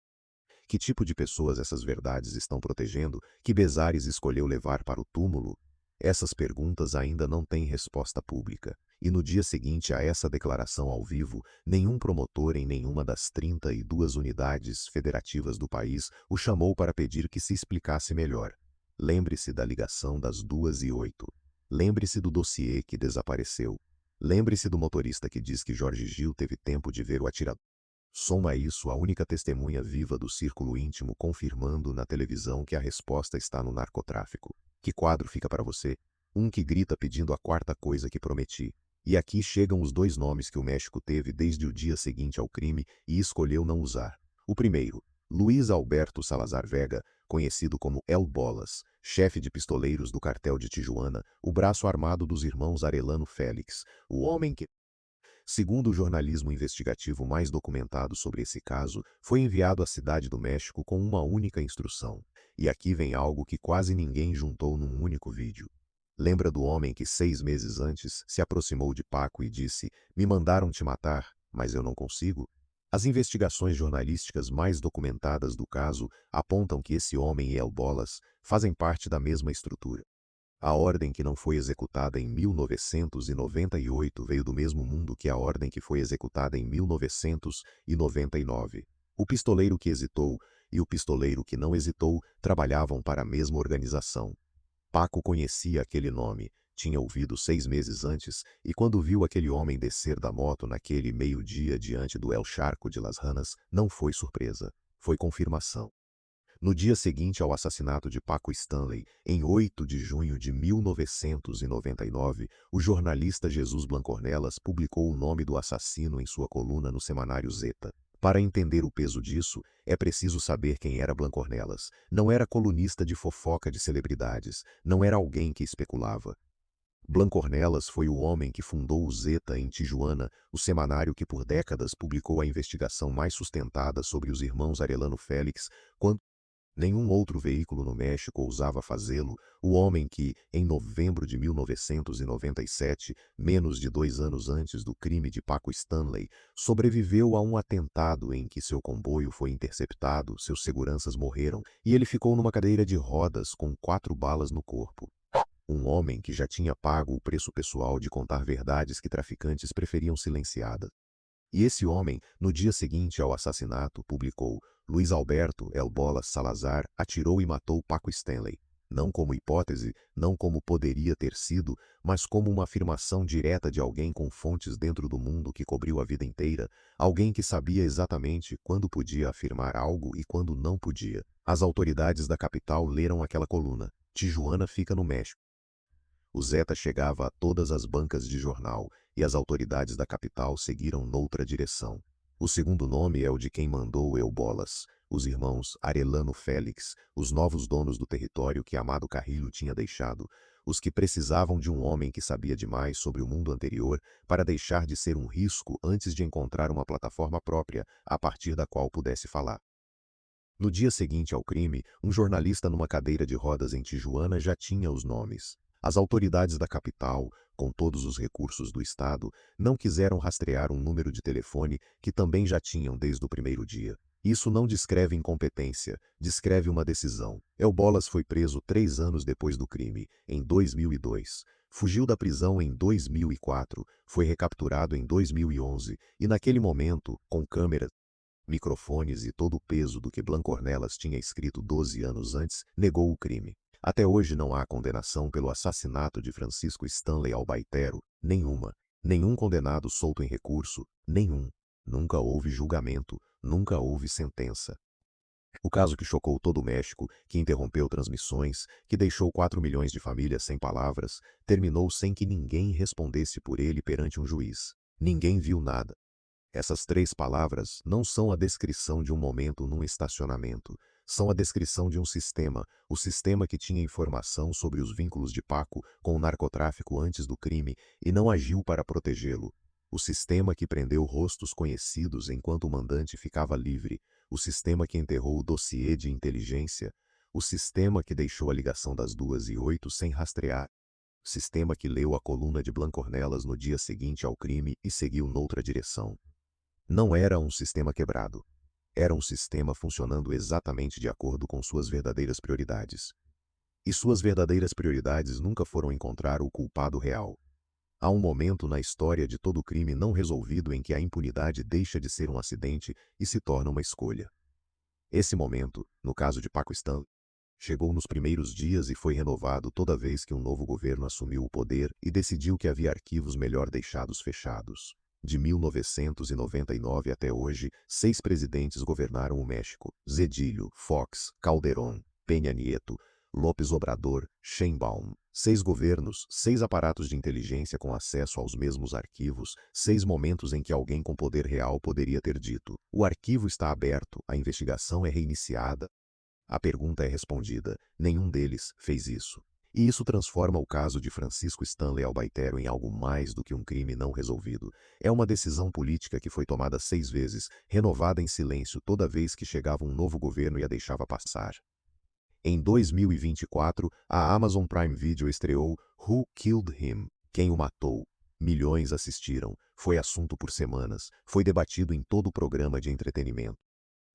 Que tipo de pessoas essas verdades estão protegendo, que Bezares escolheu levar para o túmulo? Essas perguntas ainda não têm resposta pública. E no dia seguinte a essa declaração ao vivo, nenhum promotor em nenhuma das 32 unidades federativas do país o chamou para pedir que se explicasse melhor. Lembre-se da ligação das 2h08. Lembre-se do dossiê que desapareceu. Lembre-se do motorista que diz que Jorge Gil teve tempo de ver o atirador. Soma a isso a única testemunha viva do círculo íntimo confirmando na televisão que a resposta está no narcotráfico. Que quadro fica para você? Um que grita pedindo a quarta coisa que prometi. E aqui chegam os dois nomes que o México teve desde o dia seguinte ao crime e escolheu não usar. O primeiro, Luiz Alberto Salazar Vega, conhecido como El Bolas, chefe de pistoleiros do cartel de Tijuana, o braço armado dos irmãos Arellano Félix, o homem que, segundo o jornalismo investigativo mais documentado sobre esse caso, foi enviado à Cidade do México com uma única instrução. E aqui vem algo que quase ninguém juntou num único vídeo. Lembra do homem que 6 meses antes se aproximou de Paco e disse: "Me mandaram te matar, mas eu não consigo"? As investigações jornalísticas mais documentadas do caso apontam que esse homem e El Bolas fazem parte da mesma estrutura. A ordem que não foi executada em 1998 veio do mesmo mundo que a ordem que foi executada em 1999. O pistoleiro que hesitou e o pistoleiro que não hesitou trabalhavam para a mesma organização. Paco conhecia aquele nome, tinha ouvido 6 meses antes, e quando viu aquele homem descer da moto naquele meio-dia diante do El Charco de Las Ranas, não foi surpresa, foi confirmação. No dia seguinte ao assassinato de Paco Stanley, em 8 de junho de 1999, o jornalista Jesus Blancornelas publicou o nome do assassino em sua coluna no semanário Zeta. Para entender o peso disso, é preciso saber quem era Blancornelas. Não era colunista de fofoca de celebridades, não era alguém que especulava. Blancornelas foi o homem que fundou o Zeta em Tijuana, o semanário que por décadas publicou a investigação mais sustentada sobre os irmãos Arellano Félix, quando nenhum outro veículo no México ousava fazê-lo, o homem que, em novembro de 1997, menos de 2 anos antes do crime de Paco Stanley, sobreviveu a um atentado em que seu comboio foi interceptado, seus seguranças morreram e ele ficou numa cadeira de rodas com 4 balas no corpo. Um homem que já tinha pago o preço pessoal de contar verdades que traficantes preferiam silenciadas. E esse homem, no dia seguinte ao assassinato, publicou: Luiz Alberto El Bolas Salazar atirou e matou Paco Stanley. Não como hipótese, não como poderia ter sido, mas como uma afirmação direta de alguém com fontes dentro do mundo que cobriu a vida inteira, alguém que sabia exatamente quando podia afirmar algo e quando não podia. As autoridades da capital leram aquela coluna. Tijuana fica no México. O Zeta chegava a todas as bancas de jornal, e as autoridades da capital seguiram noutra direção. O segundo nome é o de quem mandou Eubolas, os irmãos Arelano Félix, os novos donos do território que Amado Carrillo tinha deixado, os que precisavam de um homem que sabia demais sobre o mundo anterior para deixar de ser um risco antes de encontrar uma plataforma própria a partir da qual pudesse falar. No dia seguinte ao crime, um jornalista numa cadeira de rodas em Tijuana já tinha os nomes. As autoridades da capital, com todos os recursos do Estado, não quiseram rastrear um número de telefone que também já tinham desde o primeiro dia. Isso não descreve incompetência, descreve uma decisão. Elbolas foi preso 3 anos depois do crime, em 2002. Fugiu da prisão em 2004, foi recapturado em 2011 e naquele momento, com câmeras, microfones e todo o peso do que Blancornelas tinha escrito 12 anos antes, negou o crime. Até hoje não há condenação pelo assassinato de Francisco Stanley Albaitero, nenhuma. Nenhum condenado solto em recurso, nenhum. Nunca houve julgamento, nunca houve sentença. O caso que chocou todo o México, que interrompeu transmissões, que deixou 4 milhões de famílias sem palavras, terminou sem que ninguém respondesse por ele perante um juiz. Ninguém viu nada. Essas 3 palavras não são a descrição de um momento num estacionamento. São a descrição de um sistema, o sistema que tinha informação sobre os vínculos de Paco com o narcotráfico antes do crime e não agiu para protegê-lo. O sistema que prendeu rostos conhecidos enquanto o mandante ficava livre. O sistema que enterrou o dossiê de inteligência. O sistema que deixou a ligação das 2h08 sem rastrear. O sistema que leu a coluna de Blancornelas no dia seguinte ao crime e seguiu noutra direção. Não era um sistema quebrado. Era um sistema funcionando exatamente de acordo com suas verdadeiras prioridades. E suas verdadeiras prioridades nunca foram encontrar o culpado real. Há um momento na história de todo crime não resolvido em que a impunidade deixa de ser um acidente e se torna uma escolha. Esse momento, no caso de Paco Stanley, chegou nos primeiros dias e foi renovado toda vez que um novo governo assumiu o poder e decidiu que havia arquivos melhor deixados fechados. De 1999 até hoje, 6 presidentes governaram o México: Zedillo, Fox, Calderón, Peña Nieto, López Obrador, Sheinbaum. 6 governos, 6 aparatos de inteligência com acesso aos mesmos arquivos, 6 momentos em que alguém com poder real poderia ter dito: o arquivo está aberto, a investigação é reiniciada, a pergunta é respondida. Nenhum deles fez isso. E isso transforma o caso de Francisco Stanley Albaitero em algo mais do que um crime não resolvido. É uma decisão política que foi tomada 6 vezes, renovada em silêncio toda vez que chegava um novo governo e a deixava passar. Em 2024, a Amazon Prime Video estreou Who Killed Him? Quem o matou? Milhões assistiram, foi assunto por semanas, foi debatido em todo o programa de entretenimento.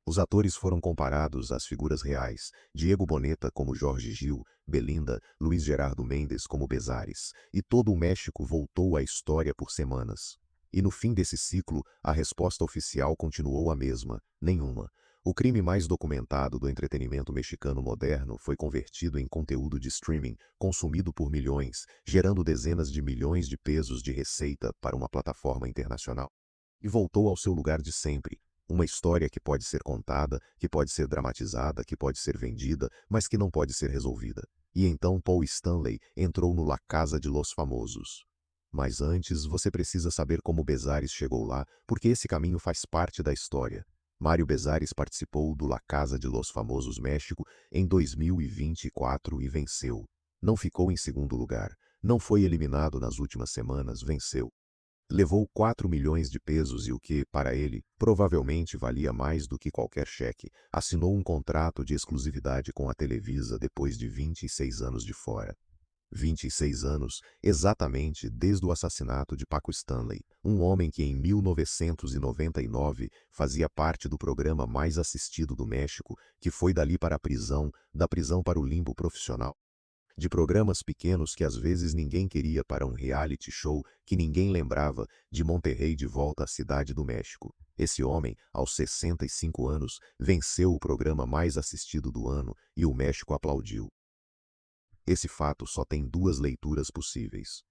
Os atores foram comparados às figuras reais: Diego Boneta como Jorge Gil, Belinda, Luiz Gerardo Mendes como Bezares, e todo o México voltou à história por semanas. E no fim desse ciclo, a resposta oficial continuou a mesma: nenhuma. O crime mais documentado do entretenimento mexicano moderno foi convertido em conteúdo de streaming, consumido por milhões, gerando dezenas de milhões de pesos de receita para uma plataforma internacional. E voltou ao seu lugar de sempre. Uma história que pode ser contada, que pode ser dramatizada, que pode ser vendida, mas que não pode ser resolvida. E então Paul Stanley entrou no La Casa de los Famosos. Mas antes, você precisa saber como Bezares chegou lá, porque esse caminho faz parte da história. Mário Bezares participou do La Casa de los Famosos México em 2024 e venceu. Não ficou em segundo lugar. Não foi eliminado nas últimas semanas, venceu. Levou 4 milhões de pesos e o que, para ele, provavelmente valia mais do que qualquer cheque, assinou um contrato de exclusividade com a Televisa depois de 26 anos de fora. 26 anos, exatamente desde o assassinato de Paco Stanley, um homem que em 1999 fazia parte do programa mais assistido do México, que foi dali para a prisão, da prisão para o limbo profissional. De programas pequenos que às vezes ninguém queria para um reality show que ninguém lembrava, de Monterrey de volta à cidade do México. Esse homem, aos 65 anos, venceu o programa mais assistido do ano e o México aplaudiu. Esse fato só tem 2 leituras possíveis.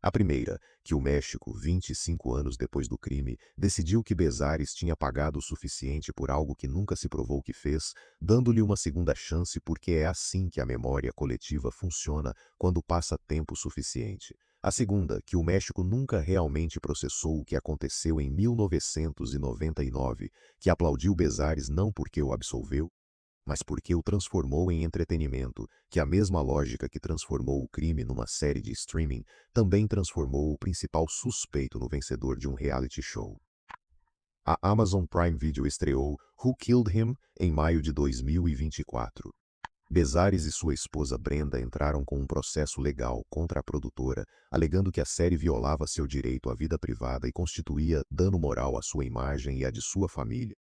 A primeira, que o México, 25 anos depois do crime, decidiu que Bezares tinha pagado o suficiente por algo que nunca se provou que fez, dando-lhe uma segunda chance porque é assim que a memória coletiva funciona quando passa tempo suficiente. A segunda, que o México nunca realmente processou o que aconteceu em 1999, que aplaudiu Bezares não porque o absolveu, mas porque o transformou em entretenimento, que a mesma lógica que transformou o crime numa série de streaming também transformou o principal suspeito no vencedor de um reality show. A Amazon Prime Video estreou Who Killed Him em maio de 2024. Bezares e sua esposa Brenda entraram com um processo legal contra a produtora, alegando que a série violava seu direito à vida privada e constituía dano moral à sua imagem e à de sua família,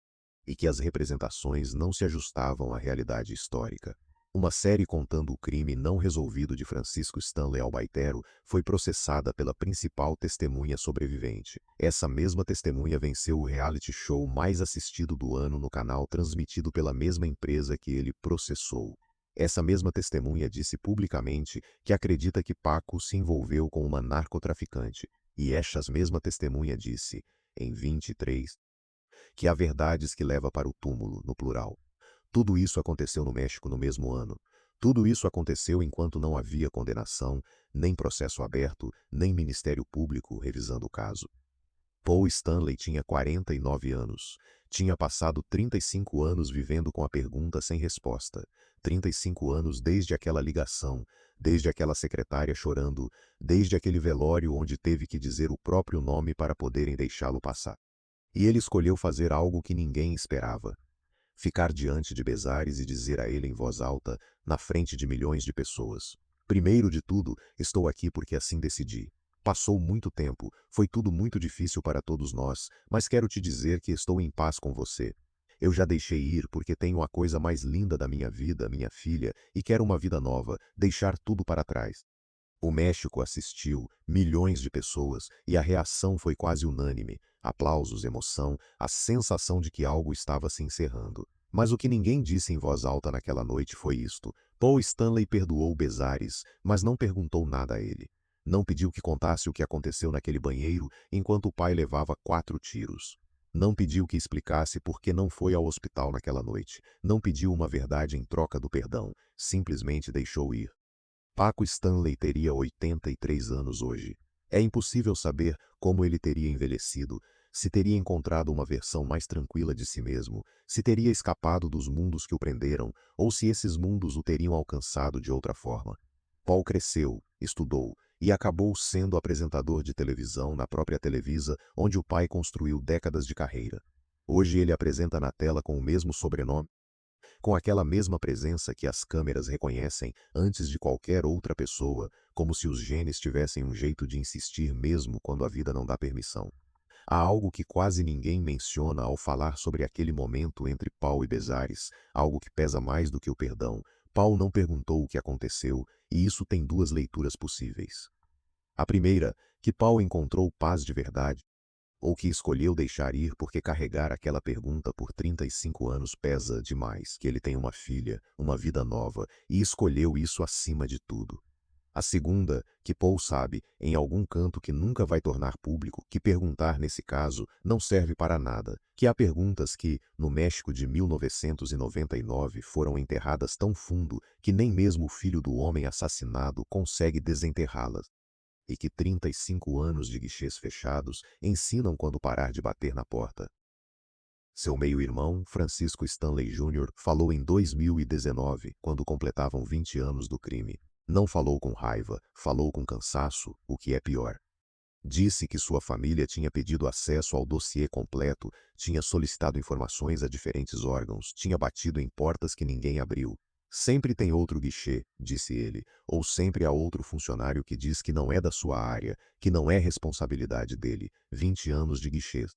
e que as representações não se ajustavam à realidade histórica. Uma série contando o crime não resolvido de Francisco Stanley Albaitero foi processada pela principal testemunha sobrevivente. Essa mesma testemunha venceu o reality show mais assistido do ano no canal transmitido pela mesma empresa que ele processou. Essa mesma testemunha disse publicamente que acredita que Paco se envolveu com uma narcotraficante, e essa mesma testemunha disse, em 23, que há verdades que leva para o túmulo, no plural. Tudo isso aconteceu no México no mesmo ano. Tudo isso aconteceu enquanto não havia condenação, nem processo aberto, nem Ministério Público revisando o caso. Paul Stanley tinha 49 anos. Tinha passado 35 anos vivendo com a pergunta sem resposta. 35 anos desde aquela ligação, desde aquela secretária chorando, desde aquele velório onde teve que dizer o próprio nome para poderem deixá-lo passar. E ele escolheu fazer algo que ninguém esperava. Ficar diante de Bezares e dizer a ele em voz alta, na frente de milhões de pessoas: primeiro de tudo, estou aqui porque assim decidi. Passou muito tempo, foi tudo muito difícil para todos nós, mas quero te dizer que estou em paz com você. Eu já deixei ir porque tenho a coisa mais linda da minha vida, minha filha, e quero uma vida nova, deixar tudo para trás. O México assistiu, milhões de pessoas, e a reação foi quase unânime. Aplausos, emoção, a sensação de que algo estava se encerrando. Mas o que ninguém disse em voz alta naquela noite foi isto. Paul Stanley perdoou Bezares, mas não perguntou nada a ele. Não pediu que contasse o que aconteceu naquele banheiro enquanto o pai levava 4 tiros. Não pediu que explicasse por que não foi ao hospital naquela noite. Não pediu uma verdade em troca do perdão. Simplesmente deixou ir. Paco Stanley teria 83 anos hoje. É impossível saber como ele teria envelhecido, se teria encontrado uma versão mais tranquila de si mesmo, se teria escapado dos mundos que o prenderam, ou se esses mundos o teriam alcançado de outra forma. Paul cresceu, estudou e acabou sendo apresentador de televisão na própria Televisa, onde o pai construiu décadas de carreira. Hoje ele apresenta na tela com o mesmo sobrenome, com aquela mesma presença que as câmeras reconhecem antes de qualquer outra pessoa, como se os genes tivessem um jeito de insistir mesmo quando a vida não dá permissão. Há algo que quase ninguém menciona ao falar sobre aquele momento entre Paul e Bezares, algo que pesa mais do que o perdão. Paul não perguntou o que aconteceu, e isso tem 2 leituras possíveis. A primeira, que Paul encontrou paz de verdade, ou que escolheu deixar ir porque carregar aquela pergunta por 35 anos pesa demais, que ele tem uma filha, uma vida nova, e escolheu isso acima de tudo. A segunda, que Paul sabe, em algum canto que nunca vai tornar público, que perguntar nesse caso não serve para nada, que há perguntas que, no México de 1999, foram enterradas tão fundo que nem mesmo o filho do homem assassinado consegue desenterrá-las, e que 35 anos de guichês fechados ensinam quando parar de bater na porta. Seu meio-irmão, Francisco Stanley Jr., falou em 2019, quando completavam 20 anos do crime. Não falou com raiva, falou com cansaço, o que é pior. Disse que sua família tinha pedido acesso ao dossiê completo, tinha solicitado informações a diferentes órgãos, tinha batido em portas que ninguém abriu. Sempre tem outro guichê, disse ele, ou sempre há outro funcionário que diz que não é da sua área, que não é responsabilidade dele. 20 anos de guichês.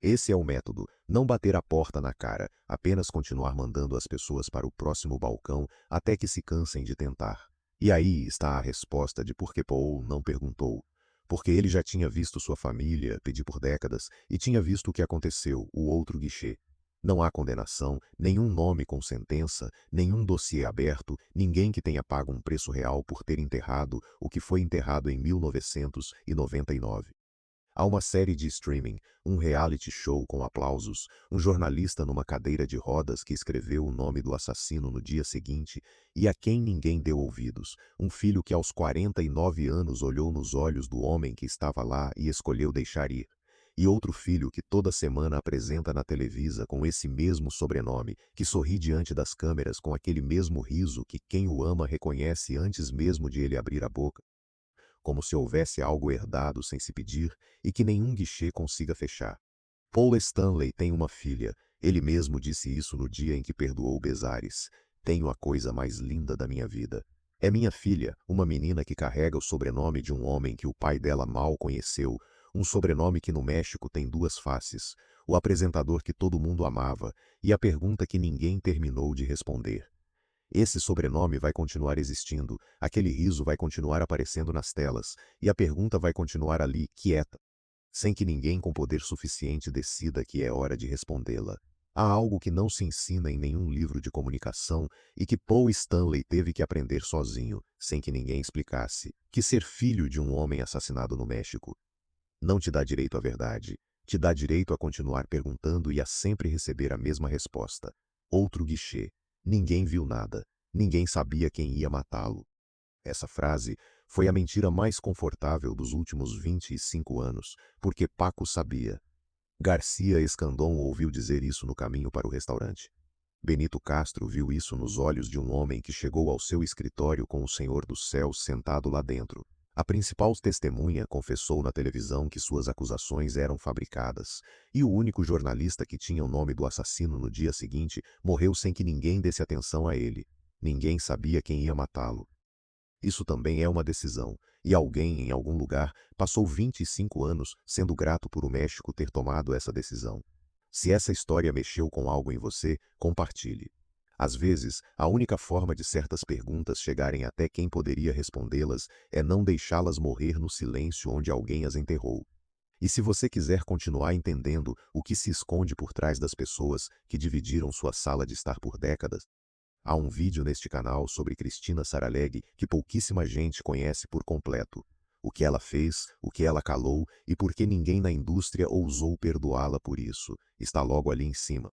Esse é o método, não bater a porta na cara, apenas continuar mandando as pessoas para o próximo balcão até que se cansem de tentar. E aí está a resposta de por que Paul não perguntou. Porque ele já tinha visto sua família pedir por décadas e tinha visto o que aconteceu, o outro guichê. Não há condenação, nenhum nome com sentença, nenhum dossiê aberto, ninguém que tenha pago um preço real por ter enterrado o que foi enterrado em 1999. Há uma série de streaming, um reality show com aplausos, um jornalista numa cadeira de rodas que escreveu o nome do assassino no dia seguinte e a quem ninguém deu ouvidos, um filho que aos 49 anos olhou nos olhos do homem que estava lá e escolheu deixar ir. E outro filho que toda semana apresenta na Televisa com esse mesmo sobrenome, que sorri diante das câmeras com aquele mesmo riso que quem o ama reconhece antes mesmo de ele abrir a boca, como se houvesse algo herdado sem se pedir e que nenhum guichê consiga fechar. Paul Stanley tem uma filha, ele mesmo disse isso no dia em que perdoou Bezares. Tenho a coisa mais linda da minha vida. É minha filha, uma menina que carrega o sobrenome de um homem que o pai dela mal conheceu, um sobrenome que no México tem duas faces, o apresentador que todo mundo amava e a pergunta que ninguém terminou de responder. Esse sobrenome vai continuar existindo, aquele riso vai continuar aparecendo nas telas, e a pergunta vai continuar ali, quieta, sem que ninguém com poder suficiente decida que é hora de respondê-la. Há algo que não se ensina em nenhum livro de comunicação e que Paul Stanley teve que aprender sozinho, sem que ninguém explicasse, que ser filho de um homem assassinado no México não te dá direito à verdade, te dá direito a continuar perguntando e a sempre receber a mesma resposta. Outro guichê. Ninguém viu nada. Ninguém sabia quem ia matá-lo. Essa frase foi a mentira mais confortável dos últimos 25 anos, porque Paco sabia. Garcia Escandon ouviu dizer isso no caminho para o restaurante. Benito Castro viu isso nos olhos de um homem que chegou ao seu escritório com o Senhor dos Céus sentado lá dentro. A principal testemunha confessou na televisão que suas acusações eram fabricadas, e o único jornalista que tinha o nome do assassino no dia seguinte morreu sem que ninguém desse atenção a ele. Ninguém sabia quem ia matá-lo. Isso também é uma decisão, e alguém em algum lugar passou 25 anos sendo grato por o México ter tomado essa decisão. Se essa história mexeu com algo em você, compartilhe. Às vezes, a única forma de certas perguntas chegarem até quem poderia respondê-las é não deixá-las morrer no silêncio onde alguém as enterrou. E se você quiser continuar entendendo o que se esconde por trás das pessoas que dividiram sua sala de estar por décadas, há um vídeo neste canal sobre Cristina Saralegui que pouquíssima gente conhece por completo. O que ela fez, o que ela calou e por que ninguém na indústria ousou perdoá-la por isso, está logo ali em cima.